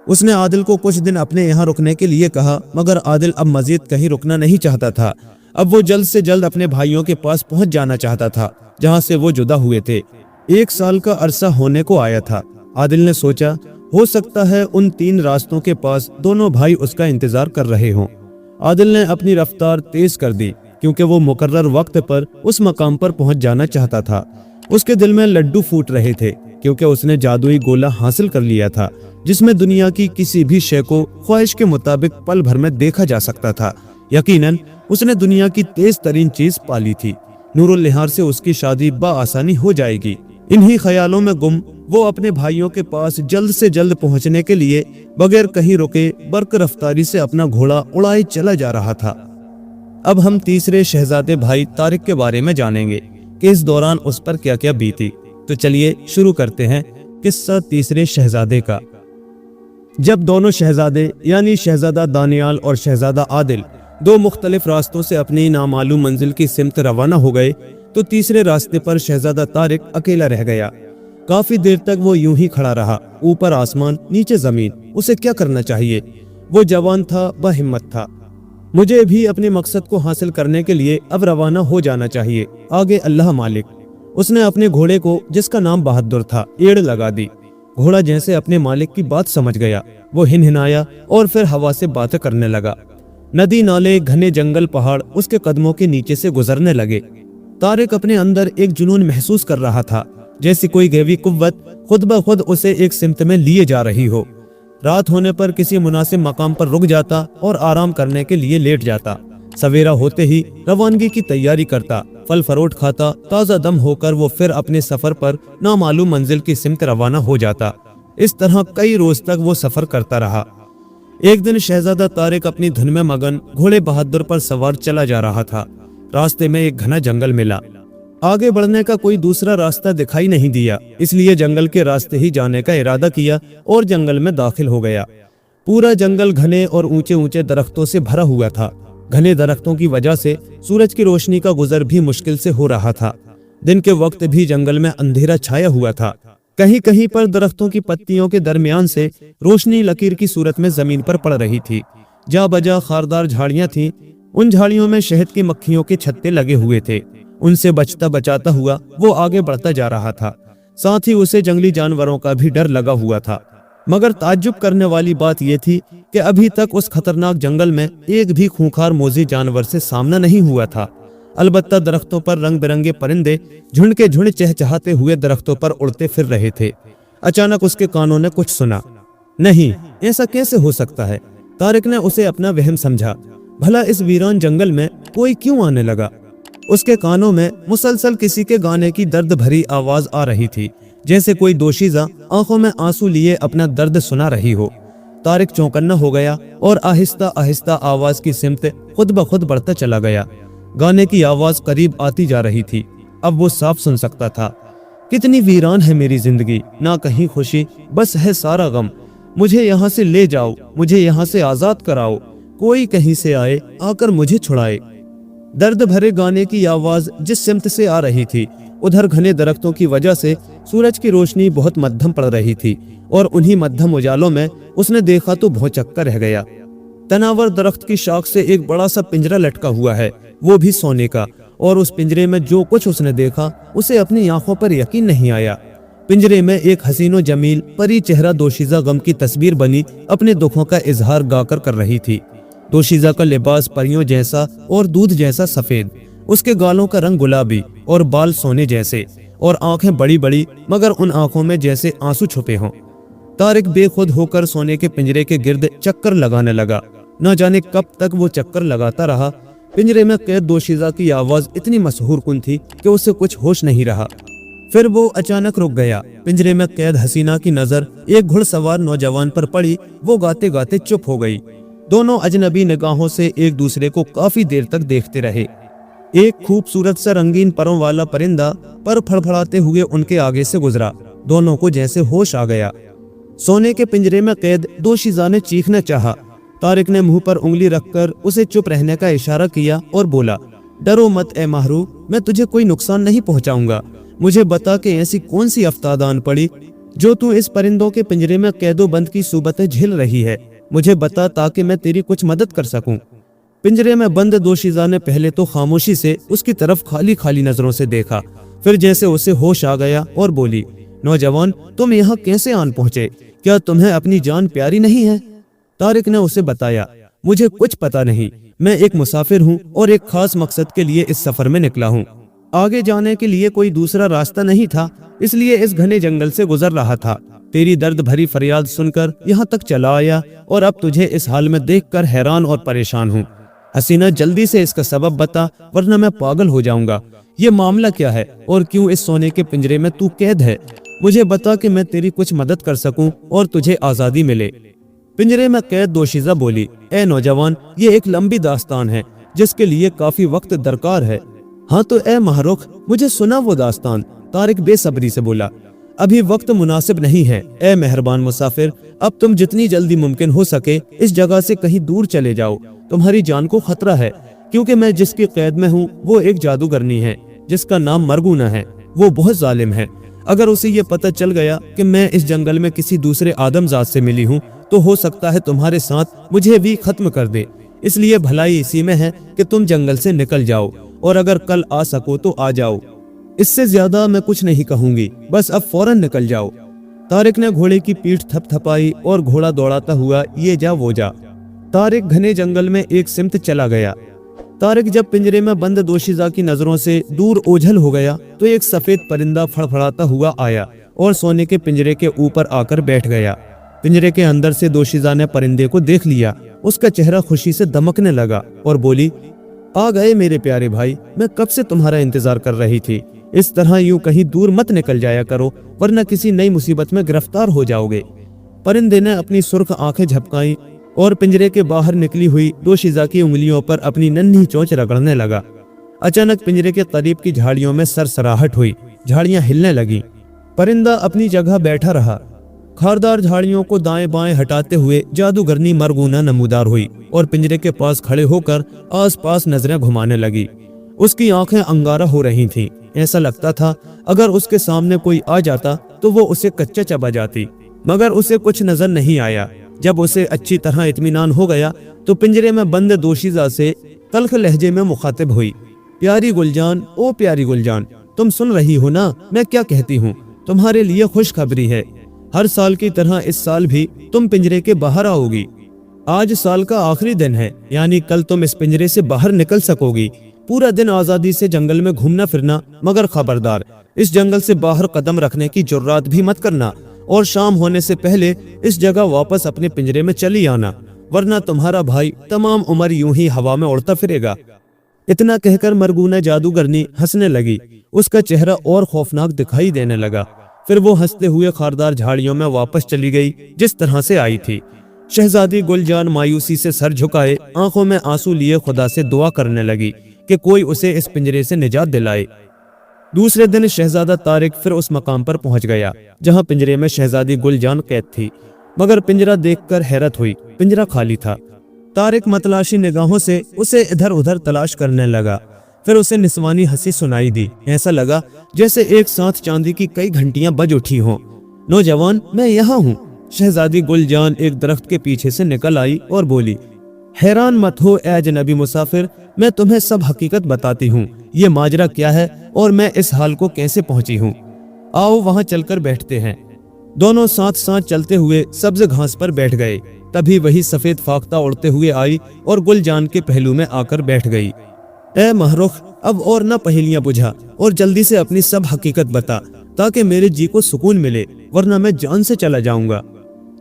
उसने आदिल को कुछ दिन अपने यहाँ रुकने के लिए कहा, मगर आदिल अब मजीद कहीं रुकना नहीं चाहता था। अब वो जल्द से जल्द अपने भाइयों के पास पहुंच जाना चाहता था जहाँ से वो जुदा हुए थे। 1 साल का अरसा होने को आया था। आदिल ने सोचा, हो सकता है उन 3 रास्तों के पास दोनों भाई उसका इंतजार कर रहे हों। आदिल ने अपनी रफ्तार तेज कर दी क्योंकि वो मुकर्रर वक्त पर उस मकाम पर पहुंच जाना चाहता था। उसके दिल में लड्डू फूट रहे थे क्योंकि उसने जादुई गोला हासिल कर लिया था जिसमें दुनिया की किसी भी शय को ख्वाहिश के मुताबिक पल भर में देखा जा सकता था। यकीनन उसने दुनिया की तेज तरीन चीज पाली थी। नूरुल निहार से उसकी शादी बआसानी हो जाएगी। इन्हीं ख्यालों में गुम वो अपने भाइयों के पास जल्द से जल्द पहुंचने के लिए बगैर कहीं रुके बर्क रफ्तारी से अपना घोड़ा उड़ाए चला जा रहा था। अब हम तीसरे शहजादे भाई तारिक के बारे में जानेंगे कि इस दौरान उस पर क्या क्या बीती। तो चलिए शुरू करते हैं किस्सा तीसरे शहजादे का। जब दोनों शहजादे यानी शहजादा दानियाल और शहजादा आदिल 2 मुख्तलिफ रास्तों से अपनी नामालूम मंजिल की सिमत रवाना हो गए तो तीसरे रास्ते पर शहजादा तारिक अकेला रह गया। काफी देर तक वो यूं ही खड़ा रहा। ऊपर आसमान, नीचे जमीन। उसे क्या करना चाहिए? वो जवान था, बहिम्मत था। मुझे भी अपने मकसद को हासिल करने के लिए अब रवाना हो जाना चाहिए। आगे अल्लाह मालिक। उसने अपने घोड़े को, जिसका नाम बहादुर था, एड़ लगा दी। घोड़ा जैसे अपने मालिक की बात समझ गया। वो हिनहिनाया और फिर हवा से बातें करने लगा। नदी, नाले, घने जंगल, पहाड़ उसके कदमों के नीचे से गुजरने लगे। तारिक अपने अंदर एक जुनून महसूस कर रहा था, जैसे कोई गैवी कुव्वत खुद ब खुद उसे एक सिमत में लिए जा रही हो। रात होने पर किसी मुनासिब मकाम पर रुक जाता और आराम करने के लिए लेट जाता। सवेरा होते ही रवानगी की तैयारी करता, फल फरोट खाता, ताज़ा दम होकर वो फिर अपने सफर पर नामालूम मंजिल की सिमत रवाना हो जाता। इस तरह कई रोज तक वो सफर करता रहा। एक दिन शहजादा तारिक अपनी धुन में मगन घोड़े बहादुर पर सवार चला जा रहा था। रास्ते में एक घना जंगल मिला। आगे बढ़ने का कोई दूसरा रास्ता दिखाई नहीं दिया, इसलिए जंगल के रास्ते ही जाने का इरादा किया और जंगल में दाखिल हो गया। पूरा जंगल घने और ऊंचे ऊंचे दरख्तों से भरा हुआ था। घने दरख्तों की वजह से सूरज की रोशनी का गुजर भी मुश्किल से हो रहा था। दिन के वक्त भी जंगल में अंधेरा छाया हुआ था। कहीं कहीं पर दरख्तों की पत्तियों के दरमियान से रोशनी लकीर की सूरत में जमीन पर पड़ रही थी। जा बजा खारदार झाड़ियां थीं। उन झाड़ियों में शहद की मक्खियों के छत्ते लगे हुए थे। उनसे बचता बचाता हुआ वो आगे बढ़ता जा रहा था। साथ ही उसे जंगली जानवरों का भी डर लगा हुआ था। मगर ताज्जुब करने वाली बात यह थी कि अभी तक उस खतरनाक जंगल में एक भी खूंखार मोजी जानवर से सामना नहीं हुआ था। अलबत्ता दरख्तों पर रंग बिरंगे परिंदे झुंड के झुंड चहचहाते हुए दरख्तों पर उड़ते फिर रहे थे। अचानक उसके कानों ने कुछ सुना। नहीं, ऐसा कैसे हो सकता है? तारिक ने उसे अपना वहम समझा। भला इस वीरान जंगल में कोई क्यों आने लगा? उसके कानों में मुसलसल किसी के गाने की दर्द भरी आवाज आ रही थी, जैसे कोई दोशीज़ा आंखों में आंसू लिए अपना दर्द सुना रही हो। तारिक चौकन्ना हो गया और आहिस्ता आहिस्ता आवाज की सिमत खुद ब खुद बढ़ता चला गया। गाने की आवाज करीब आती जा रही थी। अब वो साफ सुन सकता था। कितनी वीरान है मेरी जिंदगी, ना कहीं खुशी, बस है सारा गम। मुझे यहाँ से ले जाओ, मुझे यहाँ से आजाद कराओ। कोई कहीं से आए, आकर मुझे छुड़ाए। दर्द भरे गाने की आवाज जिस सिमत से आ रही थी, उधर घने दरख्तों की वजह से सूरज की रोशनी बहुत मध्यम पड़ रही थी और उन्हीं मध्यम उजालों में उसने देखा तो भौंचक्का रह गया। तनावर दरख्त की शाख से एक बड़ा सा पिंजरा लटका हुआ है, वो भी सोने का, और उस पिंजरे में जो कुछ उसने देखा उसे अपनी आंखों पर यकीन नहीं आया। पिंजरे में एक हसीनो जमील परी चेहरा दोशीज़ा गम की तस्वीर बनी अपने दुखों का इजहार गाकर कर रही थी। दोशीज़ा का लिबास परियों जैसा और दूध जैसा सफेद, उसके गालों का रंग गुलाबी और बाल सोने जैसे, और आंखें बड़ी बड़ी, मगर उन आंखों में जैसे आंसू छुपे हों। तारिक बेखुद होकर सोने के पिंजरे के गिर्द चक्कर लगाने लगा। न जाने कब तक वो चक्कर लगाता रहा। पिंजरे में कैद दोशीज़ा की आवाज इतनी मशहूर कुन थी कि उसे कुछ होश नहीं रहा। फिर वो अचानक रुक गया। पिंजरे में कैद हसीना की नजर एक घुड़सवार नौजवान पर पड़ी। वो गाते गाते चुप हो गई। दोनों अजनबी निगाहों से एक दूसरे को काफी देर तक देखते रहे। एक खूबसूरत सा रंगीन परों वाला परिंदा पर फड़फड़ाते हुए उनके आगे से गुजरा। दोनों को जैसे होश आ गया। सोने के पिंजरे में कैद दोशीज़ा ने चीखना चाहा। तारिक ने मुंह पर उंगली रखकर उसे चुप रहने का इशारा किया और बोला, डरो मत ए महरू, मैं तुझे कोई नुकसान नहीं पहुंचाऊंगा। मुझे बता कि ऐसी कौन सी अफ्तादान पड़ी जो तू इस परिंदों के पिंजरे में कैदो बंद की सूबतें झेल रही है। मुझे बता ताकि मैं तेरी कुछ मदद कर सकूं। पिंजरे में बंद दोशीज़ा ने पहले तो खामोशी से उसकी तरफ खाली खाली नजरों से देखा, फिर जैसे उसे होश आ गया और बोली, नौजवान, तुम यहाँ कैसे आन पहुंचे? क्या तुम्हें अपनी जान प्यारी नहीं है? तारिक ने उसे बताया, मुझे कुछ पता नहीं, मैं एक मुसाफिर हूँ और एक खास मकसद के लिए इस सफर में निकला हूँ। आगे जाने के लिए कोई दूसरा रास्ता नहीं था, इसलिए इस घने जंगल से गुजर रहा था। तेरी दर्द भरी फरियाद सुनकर यहाँ तक चला आया और अब तुझे इस हाल में देखकर हैरान और परेशान हूँ। हसीना, जल्दी से इसका सबब बता, वरना मैं पागल हो जाऊंगा। ये मामला क्या है और क्यों इस सोने के पिंजरे में तू कैद है? मुझे बता कि मैं तेरी कुछ मदद कर सकूं और तुझे आजादी मिले। पिंजरे में कैद दोशीज़ा बोली, ए नौजवान, ये एक लंबी दास्तान है जिसके लिए काफी वक्त दरकार है। हाँ तो ए महरुख, मुझे सुना वो दास्तान। तारिक बेसब्री से बोला, अभी वक्त मुनासिब नहीं है। ए मेहरबान मुसाफिर, अब तुम जितनी जल्दी मुमकिन हो सके इस जगह से कहीं दूर चले जाओ। तुम्हारी जान को खतरा है, क्योंकि मैं जिसकी कैद में हूँ वो एक जादूगरनी है जिसका नाम मरगूना है। वो बहुत जालिम है। अगर उसे ये पता चल गया कि मैं इस जंगल में किसी दूसरे आदमजात से मिली हूँ तो हो सकता है तुम्हारे साथ मुझे भी खत्म कर दे। इसलिए भलाई इसी में है कि तुम जंगल से निकल जाओ, और अगर कल आ सको तो आ जाओ। इससे ज्यादा मैं कुछ नहीं कहूंगी, बस अब फौरन निकल जाओ। तारिक ने घोड़े की पीठ थपथपाई और घोड़ा दौड़ाता हुआ ये जा वो जा। तारिक घने जंगल में एक सिमत चला गया। तारिक जब पिंजरे में बंद दोशीज़ा की नजरों से दूर ओझल हो गया तो एक सफेद परिंदा फड़फड़ाता हुआ आया और सोने के पिंजरे के ऊपर आकर बैठ गया। पिंजरे के अंदर से दोशीज़ा ने परिंदे को देख लिया। उसका चेहरा खुशी से दमकने लगा और बोली, आ गए मेरे प्यारे भाई, मैं कब से तुम्हारा इंतजार कर रही थी। इस तरह यूं कहीं दूर मत निकल जाया करो, वरना किसी नई मुसीबत में गिरफ्तार हो जाओगे। परिंदे ने अपनी सुर्ख आंखें झपकाई और पिंजरे के बाहर निकली हुई दोशीज़ा की उंगलियों पर अपनी नन्ही चोंच रगड़ने लगा। अचानक पिंजरे के करीब की झाड़ियों में सरसराहट हुई, झाड़ियां हिलने लगी। परिंदा अपनी जगह बैठा रहा। खारदार झाड़ियों को दाएं बाएं हटाते हुए जादूगरनी मरगूना नमूदार हुई और पिंजरे के पास खड़े होकर आसपास नजरें घुमाने लगी। उसकी आंखें अंगारा हो रही थीं। ऐसा लगता था अगर उसके सामने कोई आ जाता तो वो उसे कच्चा चबा जाती, मगर उसे कुछ नजर नहीं आया। जब उसे अच्छी तरह इत्मीनान हो गया तो पिंजरे में बंद दोशीज़ा से तल्ख लहजे में मुखातिब हुई। प्यारी गुलजान, ओ प्यारी गुलजान, तुम सुन रही हो ना मैं क्या कहती हूँ? तुम्हारे लिए खुशखबरी है। हर साल की तरह इस साल भी तुम पिंजरे के बाहर आओगी। आज साल का आखिरी दिन है, यानी कल तुम इस पिंजरे से बाहर निकल सकोगी। पूरा दिन आजादी से जंगल में घूमना फिरना, मगर खबरदार इस जंगल से बाहर कदम रखने की जुर्रात भी मत करना और शाम होने से पहले इस जगह वापस अपने पिंजरे में चली आना, वरना तुम्हारा भाई तमाम उम्र यूं ही हवा में उड़ता फिरेगा। इतना कहकर मरगूना जादूगरनी हंसने लगी। उसका चेहरा और खौफनाक दिखाई देने लगा। फिर वो हंसते हुए खारदार झाड़ियों में वापस चली गई जिस तरह से आई थी। शहजादी गुलजान मायूसी से सर झुकाए आंखों में आंसू लिए खुदा से दुआ करने लगी कि कोई उसे इस पिंजरे से निजात दिलाए। दूसरे दिन शहजादा तारिक फिर उस मकाम पर पहुंच गया जहां पिंजरे में शहजादी गुलजान कैद थी, मगर पिंजरा देखकर हैरत हुई। पिंजरा खाली था। तारिक मतलाशी निगाहों से उसे इधर उधर तलाश करने लगा। फिर उसे निस्वानी हंसी सुनाई दी। ऐसा लगा जैसे एक साथ चांदी की कई घंटियां बज उठी हों। नौजवान, मैं यहाँ हूँ। शहजादी गुलजान एक दरख्त के पीछे से निकल आई और बोली, हैरान मत हो ए अजनबी मुसाफिर, मैं तुम्हें सब हकीकत बताती हूँ। ये माजरा क्या है और मैं इस हाल को कैसे पहुंची हूँ। आओ वहां चलकर बैठते हैं। दोनों साथ साथ चलते हुए सब्ज घास पर बैठ गए। तभी वही सफेद फाख्ता उड़ते हुए आई और गुलजान के पहलू में आकर बैठ गई। ए महरुख, अब और न पहेलियां बुझा और जल्दी से अपनी सब हकीकत बता ताकि मेरे जी को सुकून मिले, वरना मैं जान से चला जाऊंगा।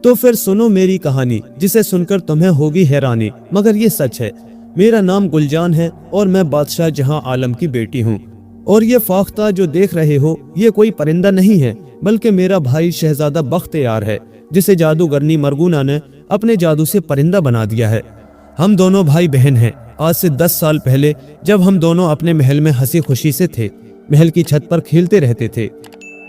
तो फिर सुनो मेरी कहानी, जिसे सुनकर तुम्हें होगी हैरानी, मगर ये सच है। मेरा नाम गुलजान है और मैं बादशाह जहां आलम की बेटी हूँ। और ये फाख्ता जो देख रहे हो ये कोई परिंदा नहीं है, बल्कि मेरा भाई शहजादा बख्तियार है, जिसे जादूगरनी मरगूना ने अपने जादू से परिंदा बना दिया है। हम दोनों भाई बहन हैं। आज से 10 साल पहले जब हम दोनों अपने महल में हंसी खुशी से थे, महल की छत पर खेलते रहते थे,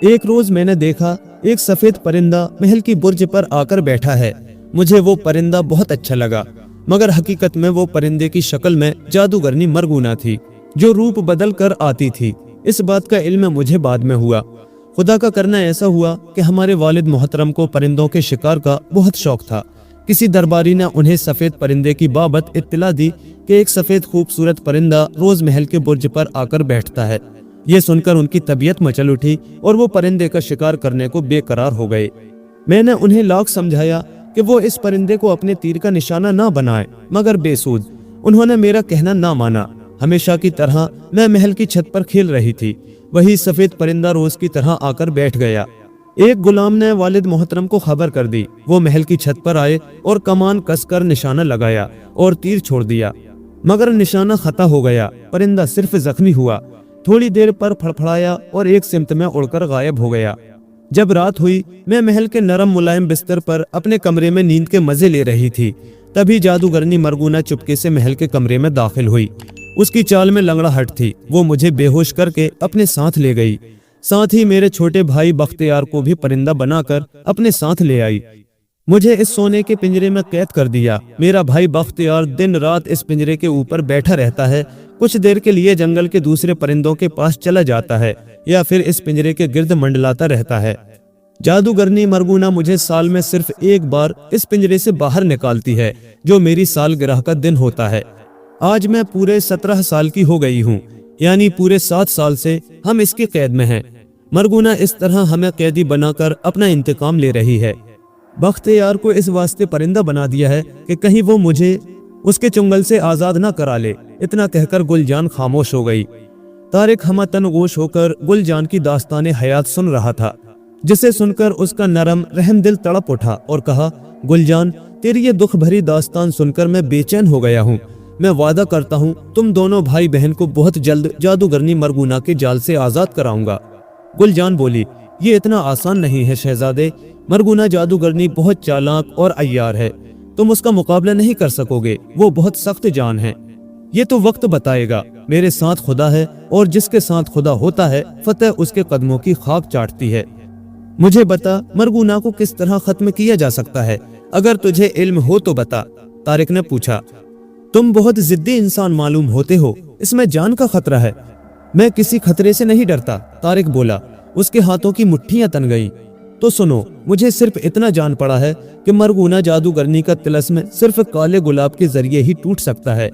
एक रोज मैंने देखा एक सफेद परिंदा महल की बुर्ज पर आकर बैठा है। मुझे वो परिंदा बहुत अच्छा लगा, मगर हकीकत में वो परिंदे की शक्ल में जादूगरनी मरगूना थी, जो रूप बदल कर आती थी। इस बात का इल्म मुझे बाद में हुआ। खुदा का करना ऐसा हुआ कि हमारे वालिद मोहतरम को परिंदों के शिकार का बहुत शौक था। किसी दरबारी ने उन्हें सफेद परिंदे की बाबत इत्तला दी कि एक सफेद खूबसूरत परिंदा रोज महल के बुर्ज पर आकर बैठता है। ये सुनकर उनकी तबीयत मचल उठी और वो परिंदे का शिकार करने को बेकरार हो गए। मैंने उन्हें लाख समझाया कि वो इस परिंदे को अपने तीर का निशाना ना बनाए, मगर बेसूद। उन्होंने मेरा कहना ना माना। हमेशा की तरह मैं महल की छत पर खेल रही थी। वही सफेद परिंदा रोज की तरह आकर बैठ गया। एक गुलाम ने वालिद मोहतरम को खबर कर दी। वो महल की छत पर आए और कमान कसकर निशाना लगाया और तीर छोड़ दिया, मगर निशाना खता हो गया। परिंदा सिर्फ जख्मी हुआ, थोड़ी देर पर फड़फड़ाया और एक सिमत में उड़कर गायब हो गया। जब रात हुई, मैं महल के नरम मुलायम बिस्तर पर अपने कमरे में नींद के मजे ले रही थी। तभी जादूगरनी मरगूना चुपके से महल के कमरे में दाखिल हुई। उसकी चाल में लंगड़ाहट थी। वो मुझे बेहोश करके अपने साथ ले गई। साथ ही मेरे छोटे भाई बख्तियार को भी परिंदा बनाकर अपने साथ ले आई। मुझे इस सोने के पिंजरे में कैद कर दिया। मेरा भाई बख्तियार दिन रात इस पिंजरे के ऊपर बैठा रहता है। कुछ देर के लिए जंगल के दूसरे परिंदों के पास चला जाता है या फिर इस पिंजरे के गिर्द मंडलाता रहता है। जादूगरनी मरगूना मुझे साल में सिर्फ एक बार इस पिंजरे से बाहर निकालती है, जो मेरी सालगिरह का दिन होता है। आज मैं पूरे 17 साल की हो गई हूँ, यानी पूरे 7 साल से हम इसकी कैद में हैं। मरगूना इस तरह हमें कैदी बनाकर अपना इंतकाम ले रही है। बख्तियार को इस वास्ते परिंदा बना दिया है कि कहीं वो मुझे उसके चुंगल से आजाद ना करा ले। इतना कहकर गुलजान खामोश हो गई। तारिक हमतनगोश होकर गुलजान की दास्ताने हयात सुन रहा था, जिसे सुनकर उसका नरम रहम दिल तड़प उठा और कहा, गुलजान, तेरी ये दुख भरी दास्तान सुनकर मैं बेचैन हो गया हूँ। मैं वादा करता हूँ तुम दोनों भाई बहन को बहुत जल्द जादूगरनी मरगूना के जाल से आजाद कराऊंगा। गुलजान बोली, ये इतना आसान नहीं है शहजादे। मरगूना जादूगरनी बहुत चालाक और अय्यार है, तुम उसका मुकाबला नहीं कर सकोगे। वो बहुत सख्त जान है। ये तो वक्त बताएगा। मेरे साथ खुदा है और जिसके साथ खुदा होता है फतेह उसके कदमों की खाक चाटती है। मुझे बता, मरगूना को किस तरह खत्म किया जा सकता है? अगर तुझे इल्म हो तो बता, तारिक ने पूछा। तुम बहुत जिद्दी इंसान मालूम होते हो, इसमें जान का खतरा है। मैं किसी खतरे से नहीं डरता, तारिक बोला। उसके हाथों की मुट्ठियां तन गईं। तो सुनो, मुझे सिर्फ इतना जान पड़ा है कि मरगूना जादूगरनी का तिलस्म सिर्फ काले गुलाब के जरिए ही टूट सकता है,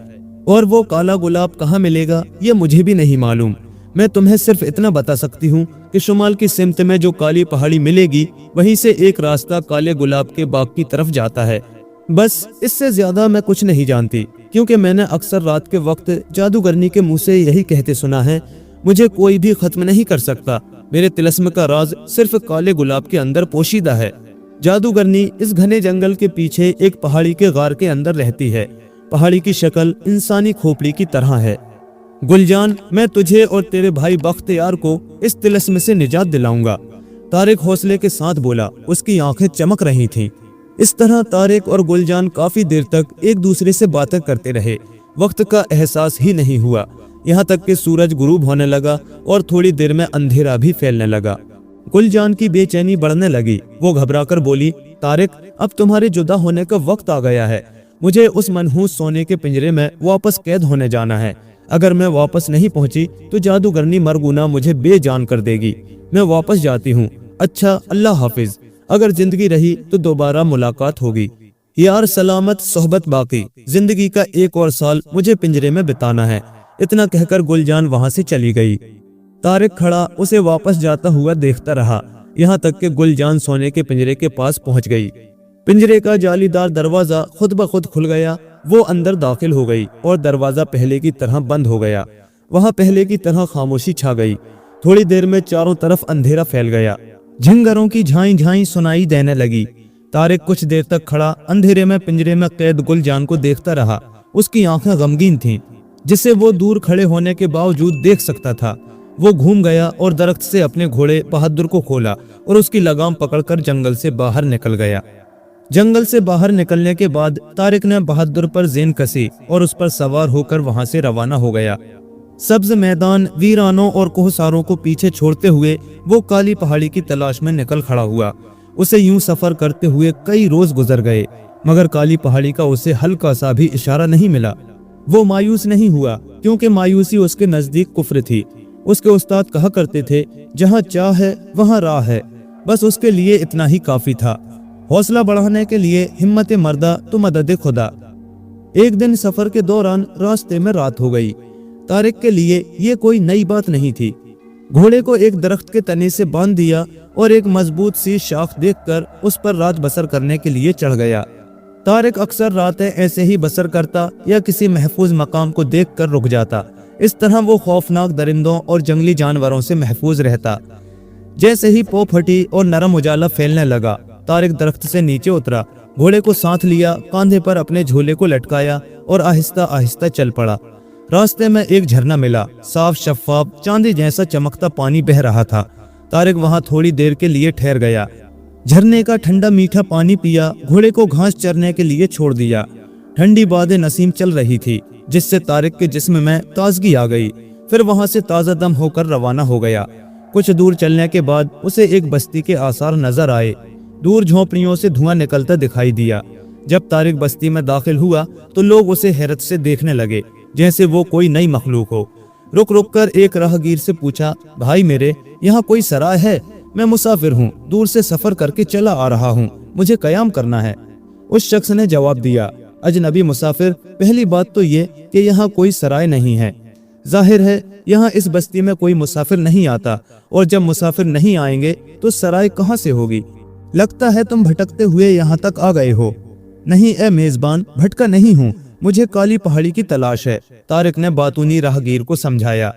और वो काला गुलाब कहाँ मिलेगा ये मुझे भी नहीं मालूम। मैं तुम्हें सिर्फ इतना बता सकती हूँ कि शुमाल की सिमत में जो काली पहाड़ी मिलेगी वहीं से एक रास्ता काले गुलाब के बाग की तरफ जाता है। बस इससे ज्यादा मैं कुछ नहीं जानती, क्योंकि मैंने अक्सर रात के वक्त जादूगरनी के मुंह से यही कहते सुना है, मुझे कोई भी खत्म नहीं कर सकता। मेरे तिलस्म का राज सिर्फ काले गुलाब के अंदर पोशीदा है। जादूगरनी इस घने जंगल के पीछे एक पहाड़ी के गार के अंदर रहती है। पहाड़ी की शक्ल इंसानी खोपड़ी की तरह है। गुलजान, मैं तुझे और तेरे भाई बख्तियार को इस तिलस्म से निजात दिलाऊंगा, तारिक हौसले के साथ बोला। उसकी आंखें चमक रही थीं। इस तरह तारिक और गुलजान काफी देर तक एक दूसरे से बातें करते रहे। वक्त का एहसास ही नहीं हुआ, यहाँ तक कि सूरज गुरूब होने लगा और थोड़ी देर में अंधेरा भी फैलने लगा। गुलजान की बेचैनी बढ़ने लगी। वो घबराकर बोली, तारिक, अब तुम्हारे जुदा होने का वक्त आ गया है। मुझे उस मनहूस सोने के पिंजरे में वापस कैद होने जाना है। अगर मैं वापस नहीं पहुंची तो जादूगरनी मरगूना मुझे बेजान कर देगी। मैं वापस जाती हूँ। अच्छा, अल्लाह हाफिज। अगर जिंदगी रही तो दोबारा मुलाकात होगी। यार सलामत सोहबत बाकी। जिंदगी का एक और साल मुझे पिंजरे में बिताना है। इतना कहकर गुलजान वहां से चली गई। तारिक खड़ा उसे वापस जाता हुआ देखता रहा, यहाँ तक कि गुलजान सोने के पिंजरे के पास पहुंच गई। पिंजरे का जालीदार दरवाजा खुद ब खुद खुल गया। वो अंदर दाखिल हो गई और दरवाजा पहले की तरह बंद हो गया। वहां पहले की तरह खामोशी छा गई। थोड़ी देर में चारों तरफ अंधेरा फैल गया। झिंगरों की झाई झाई सुनाई देने लगी। तारिक कुछ देर तक खड़ा अंधेरे में पिंजरे में कैद गुलजान को देखता रहा। उसकी आंखें गमगीन थीं, जिसे वो दूर खड़े होने के बावजूद देख सकता था। वो घूम गया और दरख्त से अपने घोड़े बहादुर को खोला और उसकी लगाम पकड़कर जंगल से बाहर निकल गया। जंगल से बाहर निकलने के बाद तारिक ने बहादुर पर जेन कसी और उस पर सवार होकर वहां से रवाना हो गया। सब्ज मैदान, वीरानों और कोहसारों को पीछे छोड़ते हुए वो काली पहाड़ी की तलाश में निकल खड़ा हुआ। उसे यूं सफर करते हुए कई रोज गुजर गए, मगर काली पहाड़ी का उसे हल्का सा भी इशारा नहीं मिला। वो मायूस नहीं हुआ, क्योंकि मायूसी उसके नजदीक कुफ्र थी। उसके उस्ताद कहा करते थे, जहाँ चाह है वहाँ राह है। बस उसके लिए इतना ही काफी था। हौसला बढ़ाने के लिए हिम्मत मर्दा तो मदद खुदा। एक दिन सफर के दौरान रास्ते में रात हो गई। तारिक के लिए ये कोई नई बात नहीं थी। घोड़े को एक दरख्त के तने से बांध दिया और एक मजबूत सी शाख देखकर उस पर रात बसर करने के लिए चढ़ गया। तारिक अक्सर रातें ऐसे ही बसर करता या किसी महफूज मकाम को देखकर रुक जाता। इस तरह वो खौफनाक दरिंदों और जंगली जानवरों से महफूज रहता। जैसे ही पौ फटी और नरम उजाला फैलने लगा, तारिक दरख्त से नीचे उतरा, घोड़े को साथ लिया, कांधे पर अपने झोले को लटकाया और आहिस्ता आहिस्ता चल पड़ा। रास्ते में एक झरना मिला। साफ शफाफ चांदी जैसा चमकता पानी बह रहा था। तारिक वहां थोड़ी देर के लिए ठहर गया। झरने का ठंडा मीठा पानी पिया, घोड़े को घास चरने के लिए छोड़ दिया। ठंडी बादे नसीम चल रही थी, जिससे तारिक के जिस्म में ताजगी आ गई। फिर वहां से ताज़ा दम होकर रवाना हो गया। कुछ दूर चलने के बाद उसे एक बस्ती के आसार नजर आए। दूर झोंपड़ियों से धुआं निकलता दिखाई दिया। जब तारिक बस्ती में दाखिल हुआ तो लोग उसे हैरत से देखने लगे, जैसे वो कोई नई मखलूक हो। रुक रुक कर एक राहगीर से पूछा, भाई मेरे, यहाँ कोई सराय है? मैं मुसाफिर हूँ, दूर से सफर करके चला आ रहा हूँ, मुझे कयाम करना है। उस शख्स ने जवाब दिया, अजनबी मुसाफिर, पहली बात तो ये कि यहाँ कोई सराय नहीं है। जाहिर है यहाँ इस बस्ती में कोई मुसाफिर नहीं आता, और जब मुसाफिर नहीं आएंगे तो सराय कहाँ से होगी? लगता है तुम भटकते हुए यहाँ तक आ गए हो। नहीं ए मेजबान, भटका नहीं हूँ, मुझे काली पहाड़ी की तलाश है, तारिक ने बातूनी राहगीर को समझाया।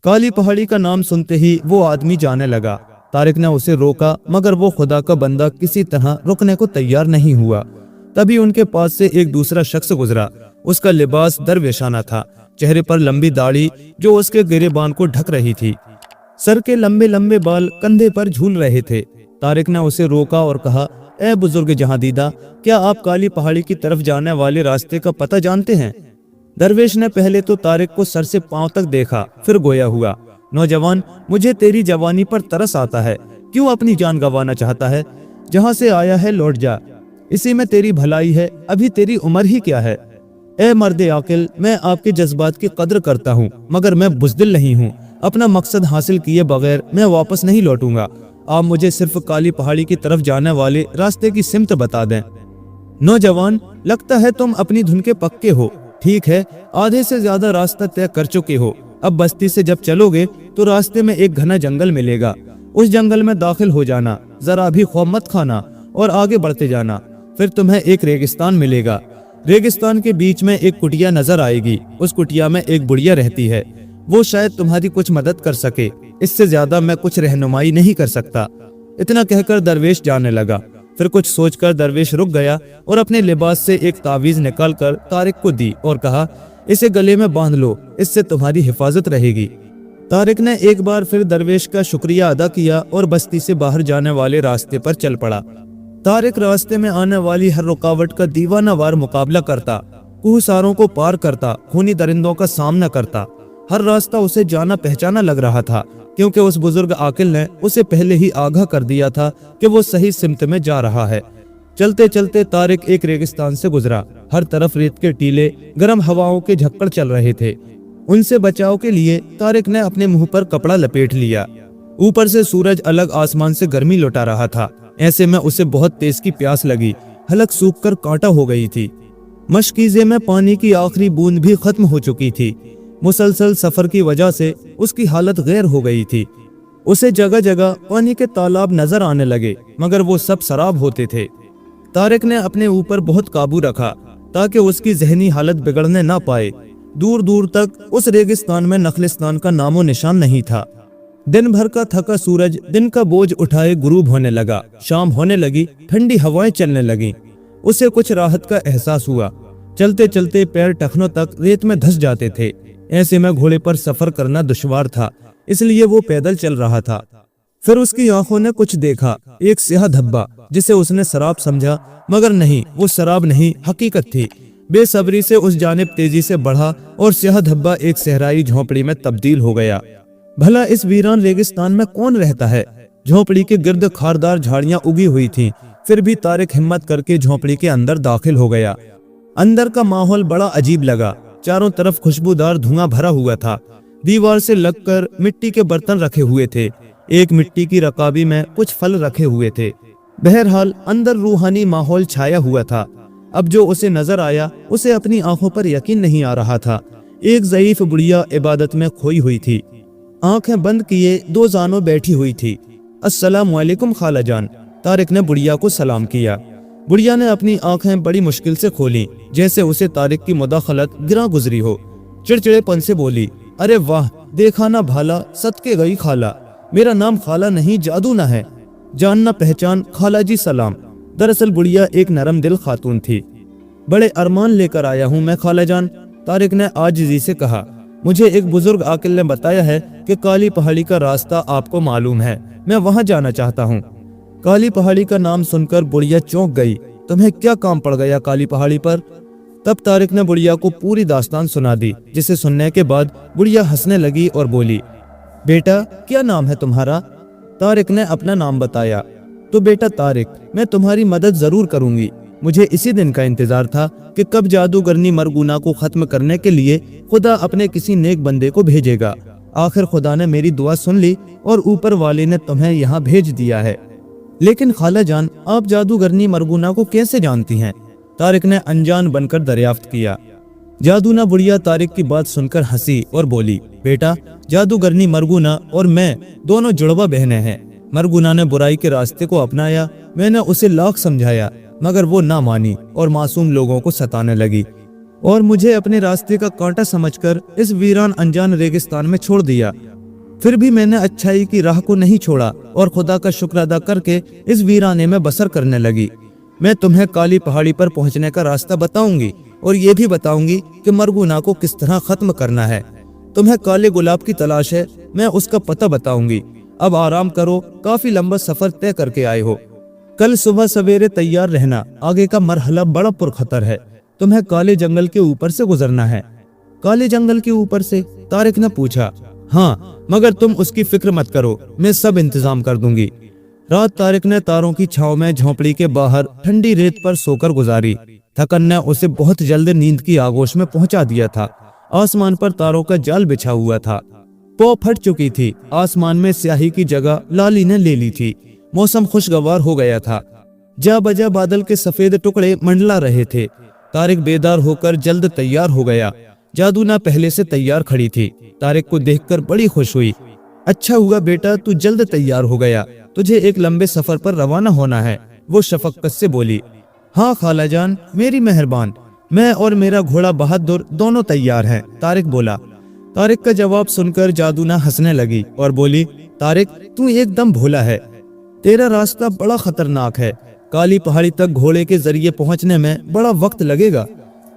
काली पहाड़ी का नाम सुनते ही वो आदमी जाने लगा। तारिक ने उसे रोका, मगर वो खुदा का बंदा किसी तरह रुकने को तैयार नहीं हुआ। तभी उनके पास से एक दूसरा शख्स गुजरा। उसका लिबास दरवेशाना था, चेहरे पर लंबी दाढ़ी जो उसके गिरेबान को ढक रही थी, सर के लंबे लंबे बाल कंधे पर झूल रहे थे। तारिक ने उसे रोका और कहा, ए बुजुर्ग जहांदीदा, क्या आप काली पहाड़ी की तरफ जाने वाले रास्ते का पता जानते हैं? दरवेश ने पहले तो तारिक को सर से पांव तक देखा, फिर गोया हुआ, नौजवान, मुझे तेरी जवानी पर तरस आता है। क्यों अपनी जान गंवाना चाहता है? जहाँ से आया है लौट जा, इसी में तेरी भलाई है। अभी तेरी उम्र ही क्या है? ए मर्दे आकिल, मैं आपके जज्बात की कदर करता हूँ, मगर मैं बुज़दिल नहीं हूँ। अपना मकसद हासिल किए बगैर मैं वापस नहीं लौटूंगा। आप मुझे सिर्फ काली पहाड़ी की तरफ जाने वाले रास्ते की सिमत बता दें। नौजवान, लगता है तुम अपनी धुन के पक्के हो। ठीक है, आधे से ज्यादा रास्ता तय कर चुके हो। अब बस्ती से जब चलोगे तो रास्ते में एक घना जंगल मिलेगा। उस जंगल में दाखिल हो जाना, जरा भी खौफ मत खाना और आगे बढ़ते जाना। फिर तुम्हें एक रेगिस्तान मिलेगा। रेगिस्तान के बीच में एक कुटिया नजर आएगी। उस कुटिया में एक बुढ़िया रहती है, वो शायद तुम्हारी कुछ मदद कर सके। इससे ज्यादा मैं कुछ रहनुमाई नहीं कर सकता। इतना कहकर दरवेश जाने लगा। फिर कुछ सोचकर दरवेश रुक गया और अपने लिबास से एक तावीज निकालकर तारिक को दी और कहा, इसे गले में बांध लो, इससे तुम्हारी हिफाजत रहेगी। तारिक ने एक बार फिर दरवेश का शुक्रिया अदा किया और बस्ती से बाहर जाने वाले रास्ते पर चल पड़ा। तारिक रास्ते में आने वाली हर रुकावट का दीवानावार मुकाबला करता, कुहसारों को पार करता, खूनी दरिंदों का सामना करता। हर रास्ता उसे जाना पहचाना लग रहा था, क्योंकि उस बुजुर्ग आकिल ने उसे पहले ही आगाह कर दिया था कि वो सही सिमत में जा रहा है। चलते चलते तारिक एक रेगिस्तान से गुजरा। हर तरफ रेत के टीले, गर्म हवाओं के झक्कड़ चल रहे थे। उनसे बचाव के लिए तारिक ने अपने मुंह पर कपड़ा लपेट लिया। ऊपर से सूरज अलग आसमान से गर्मी लौटा रहा था। ऐसे में उसे बहुत तेज की प्यास लगी। हलक सूख कर कांटा हो गई थी। मशकीजे में पानी की आखिरी बूंद भी खत्म हो चुकी थी। मुसलसल सफर की वजह से उसकी हालत गैर हो गई थी। उसे जगह जगह पानी के तालाब नजर आने लगे, मगर वो सब शराब होते थे। तारिक ने अपने ऊपर बहुत काबू रखा ताकि उसकी जहनी हालत बिगड़ने ना पाए। दूर दूर तक उस रेगिस्तान में नखलिस्तान का नामो निशान नहीं था। दिन भर का थका सूरज दिन का बोझ उठाए गुरूब होने लगा। शाम होने लगी, ठंडी हवाएं चलने लगी। उसे कुछ राहत का एहसास हुआ। चलते चलते पैर टखनों तक रेत में धंस जाते थे। ऐसे में घोड़े पर सफर करना दुश्वार था, इसलिए वो पैदल चल रहा था। फिर उसकी आंखों ने कुछ देखा, एक स्याह धब्बा, जिसे उसने शराब समझा, मगर नहीं, वो शराब नहीं, हकीकत थी। बेसब्री से उस जानिब तेजी से बढ़ा और स्याह धब्बा एक सहराई झोंपड़ी में तब्दील हो गया। भला इस वीरान रेगिस्तान में कौन रहता है? झोंपड़ी के गिर्द खारदार झाड़ियां उगी हुई थीं। फिर भी तारिक हिम्मत करके झोंपड़ी के अंदर दाखिल हो गया। अंदर का माहौल बड़ा अजीब लगा। चारों तरफ खुशबूदार धुआं भरा हुआ था। दीवार से लगकर मिट्टी के बर्तन रखे हुए थे। एक मिट्टी की रकाबी में कुछ फल रखे हुए थे। बहरहाल अंदर रूहानी माहौल छाया हुआ था। अब जो उसे नजर आया, उसे अपनी आंखों पर यकीन नहीं आ रहा था। एक ज़ईफ बुढ़िया इबादत में खोई हुई थी। आंखें बंद किए दो जानों बैठी हुई थी। अस्सलामु अलैकुम खाला जान। तारिक ने बुढ़िया को सलाम किया। बुढ़िया ने अपनी आंखें बड़ी मुश्किल से खोली, जैसे उसे तारिक की मुदाखलत गिरा गुजरी हो। चिड़चिड़ेपन से बोली, अरे वाह, देखा ना भाला, सदके गई खाला। मेरा नाम खाला नहीं, जादू ना है। जानना पहचान, खाला जी सलाम। दरअसल बुढ़िया एक नरम दिल खातून थी। बड़े अरमान लेकर आया हूँ मैं खाला जान, तारिक ने आजिज़ी से कहा। मुझे एक बुजुर्ग आकिल ने बताया है कि काली पहाड़ी का रास्ता आपको मालूम है। मैं वहाँ जाना चाहता हूँ। काली पहाड़ी का नाम सुनकर बुढ़िया चौंक गई। तुम्हें क्या काम पड़ गया काली पहाड़ी पर? तब तारिक ने बुढ़िया को पूरी दास्तान सुना दी, जिसे सुनने के बाद बुढ़िया हंसने लगी और बोली, बेटा क्या नाम है तुम्हारा? तारिक ने अपना नाम बताया। तो बेटा तारिक, मैं तुम्हारी मदद जरूर करूंगी। मुझे इसी दिन का इंतजार था कि कब जादूगरनी मरगूना को खत्म करने के लिए खुदा अपने किसी नेक बंदे को भेजेगा। आखिर खुदा ने मेरी दुआ सुन ली और ऊपर वाले ने तुम्हें यहाँ भेज दिया है। लेकिन खाला जान, आप जादूगरनी मरगूना को कैसे जानती हैं? तारिक ने अनजान बनकर दरियाफ्त किया। जादूना बुढ़िया तारिक की बात सुनकर हंसी और बोली, बेटा जादूगरनी मरगूना और मैं दोनों जुड़वा बहनें हैं। मरगूना ने बुराई के रास्ते को अपनाया। मैंने उसे लाख समझाया, मगर वो ना मानी और मासूम लोगों को सताने लगी और मुझे अपने रास्ते का कांटा समझकर इस वीरान अनजान रेगिस्तान में छोड़ दिया। फिर भी मैंने अच्छाई की राह को नहीं छोड़ा और खुदा का शुक्र अदा करके इस वीराने में बसर करने लगी। मैं तुम्हें काली पहाड़ी पर पहुंचने का रास्ता बताऊंगी और ये भी बताऊंगी कि मरगुना को किस तरह खत्म करना है। तुम्हें काले गुलाब की तलाश है, मैं उसका पता बताऊंगी। अब आराम करो, काफी लंबा सफर तय करके आए हो। कल सुबह सवेरे तैयार रहना, आगे का मरहला बड़ा पुरखतर है। तुम्हें काले जंगल के ऊपर से गुजरना है। काले जंगल के ऊपर से? तारिक ने पूछा। हाँ, मगर तुम उसकी फिक्र मत करो, मैं सब इंतजाम कर दूंगी। रात तारिक ने तारों की छांव में झोंपड़ी के बाहर ठंडी रेत पर सोकर गुजारी। थकन ने उसे बहुत जल्द नींद की आगोश में पहुंचा दिया था। आसमान पर तारों का जाल बिछा हुआ था। पौ फट चुकी थी, आसमान में स्याही की जगह लाली ने ले ली थी। मौसम खुशगवार हो गया था। जा बजा बादल के सफेद टुकड़े मंडला रहे थे। तारिक बेदार होकर जल्द तैयार हो गया। जादूना पहले से तैयार खड़ी थी। तारिक को देखकर बड़ी खुश हुई। अच्छा हुआ बेटा, तू जल्द तैयार हो गया, तुझे एक लंबे सफर पर रवाना होना है, वो शफकत से बोली। हाँ खाला जान, मेरी मेहरबान, मैं और मेरा घोड़ा बहादुर दोनों तैयार हैं, तारिक बोला। तारिक का जवाब सुनकर जादूना हंसने लगी और बोली, तारिक तू एकदम भोला है, तेरा रास्ता बड़ा खतरनाक है। काली पहाड़ी तक घोड़े के जरिए पहुंचने में बड़ा वक्त लगेगा।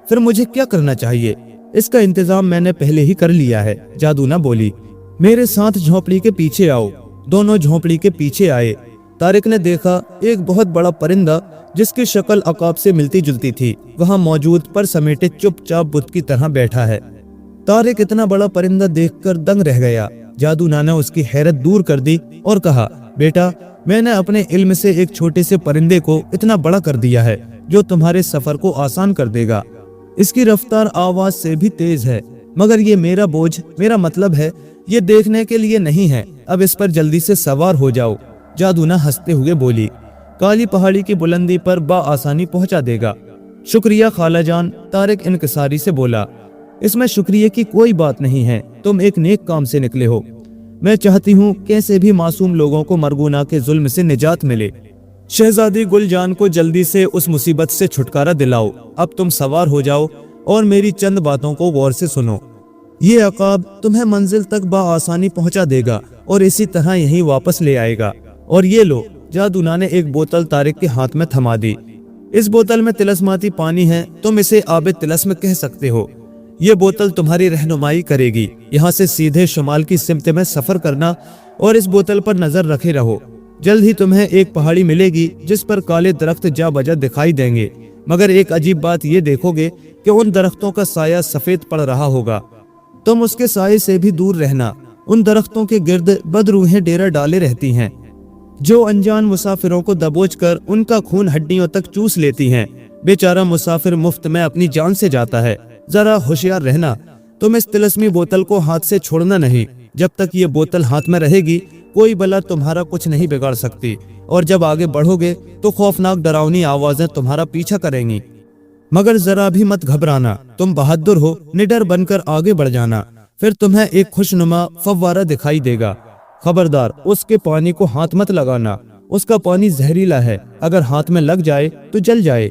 फिर मुझे क्या करना चाहिए? इसका इंतजाम मैंने पहले ही कर लिया है, जादूना बोली। मेरे साथ झोंपड़ी के पीछे आओ। दोनों झोंपड़ी के पीछे आए। तारिक ने देखा एक बहुत बड़ा परिंदा जिसकी शक्ल अकाब से मिलती जुलती थी, वहां मौजूद पर समेटे चुपचाप बुत की तरह बैठा है। तारिक इतना बड़ा परिंदा देखकर दंग रह गया। जादूना ने उसकी हैरत दूर कर दी और कहा, बेटा मैंने अपने इल्म से एक छोटे से परिंदे को इतना बड़ा कर दिया है जो तुम्हारे सफर को आसान कर देगा। इसकी रफ्तार आवाज से भी तेज है, मगर ये मेरा बोझ, मेरा मतलब है, ये देखने के लिए नहीं है। अब इस पर जल्दी से सवार हो जाओ, जादूना हंसते हुए बोली। काली पहाड़ी की बुलंदी पर आसानी पहुंचा देगा। शुक्रिया खाला जान, तारिक इनकिसारी से बोला। इसमें शुक्रिया की कोई बात नहीं है, तुम एक नेक काम से निकले हो। मैं चाहती हूँ कैसे भी मासूम लोगों को मरगुना के जुल्म से निजात मिले। शहजादी गुलजान को जल्दी से उस मुसीबत से छुटकारा दिलाओ। अब तुम सवार हो जाओ और मेरी चंद बातों को गौर से सुनो। ये अकाब तुम्हें मंजिल तक आसानी पहुंचा देगा और इसी तरह यहीं वापस ले आएगा। और ये लो, जादूना ने एक बोतल तारिक के हाथ में थमा दी। इस बोतल में तिलस्माती पानी है, तुम इसे आबे तिलस्म कह सकते हो। ये बोतल तुम्हारी रहनुमाई करेगी। यहाँ से सीधे शुमाल की सिमत में सफर करना और इस बोतल पर नजर रखे रहो। जल्द ही तुम्हें एक पहाड़ी मिलेगी जिस पर काले दरख्त जा बजा दिखाई देंगे, मगर एक अजीब बात ये देखोगे कि उन दरख्तों का साया सफेद पड़ रहा होगा। तुम उसके साये से भी दूर रहना। उन दरख्तों के गिर्द बदरूहें डेरा डाले रहती हैं, जो अनजान मुसाफिरों को दबोच कर उनका खून हड्डियों तक चूस लेती हैं। बेचारा मुसाफिर मुफ्त में अपनी जान से जाता है। जरा होशियार रहना। तुम इस तिलस्मी बोतल को हाथ से छोड़ना नहीं। जब तक ये बोतल हाथ में रहेगी कोई बला तुम्हारा कुछ नहीं बिगाड़ सकती, और जब आगे बढ़ोगे तो खौफनाक डरावनी आवाजें तुम्हारा पीछा करेंगी। मगर जरा भी मत घबराना, तुम बहादुर हो, निडर बनकर आगे बढ़ जाना। फिर तुम्हें एक खुशनुमा फव्वारा दिखाई देगा। खबरदार, उसके पानी को हाथ मत लगाना, उसका पानी जहरीला है, अगर हाथ में लग जाए तो जल जाए।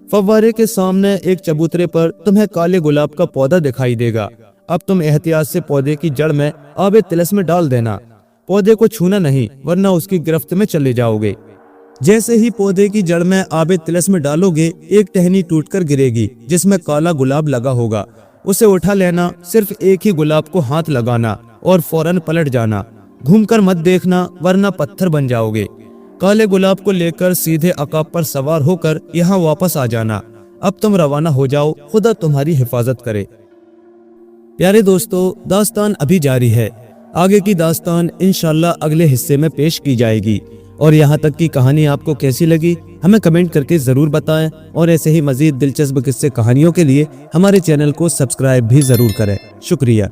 फव्वारे के सामने एक चबूतरे पर तुम्हें काले गुलाब का पौधा दिखाई देगा। अब तुम एहतियात से पौधे की जड़ में आबे तिलस्म डाल देना। पौधे को छूना नहीं, वरना उसकी गिरफ्त में चले जाओगे। जैसे ही पौधे की जड़ में आबे तिलस्म डालोगे, एक टहनी टूटकर गिरेगी जिसमें काला गुलाब लगा होगा। उसे उठा लेना, सिर्फ एक ही गुलाब को हाथ लगाना और फौरन पलट जाना। घूमकर मत देखना, वरना पत्थर बन जाओगे। काले गुलाब को लेकर सीधे अकाब पर सवार होकर यहाँ वापस आ जाना। अब तुम रवाना हो जाओ, खुदा तुम्हारी हिफाजत करे। प्यारे दोस्तों, दास्तान अभी जारी है। आगे की दास्तान इंशाल्लाह अगले हिस्से में पेश की जाएगी। और यहाँ तक की कहानी आपको कैसी लगी हमें कमेंट करके जरूर बताएं, और ऐसे ही मजीद दिलचस्प किस्से कहानियों के लिए हमारे चैनल को सब्सक्राइब भी जरूर करें। शुक्रिया।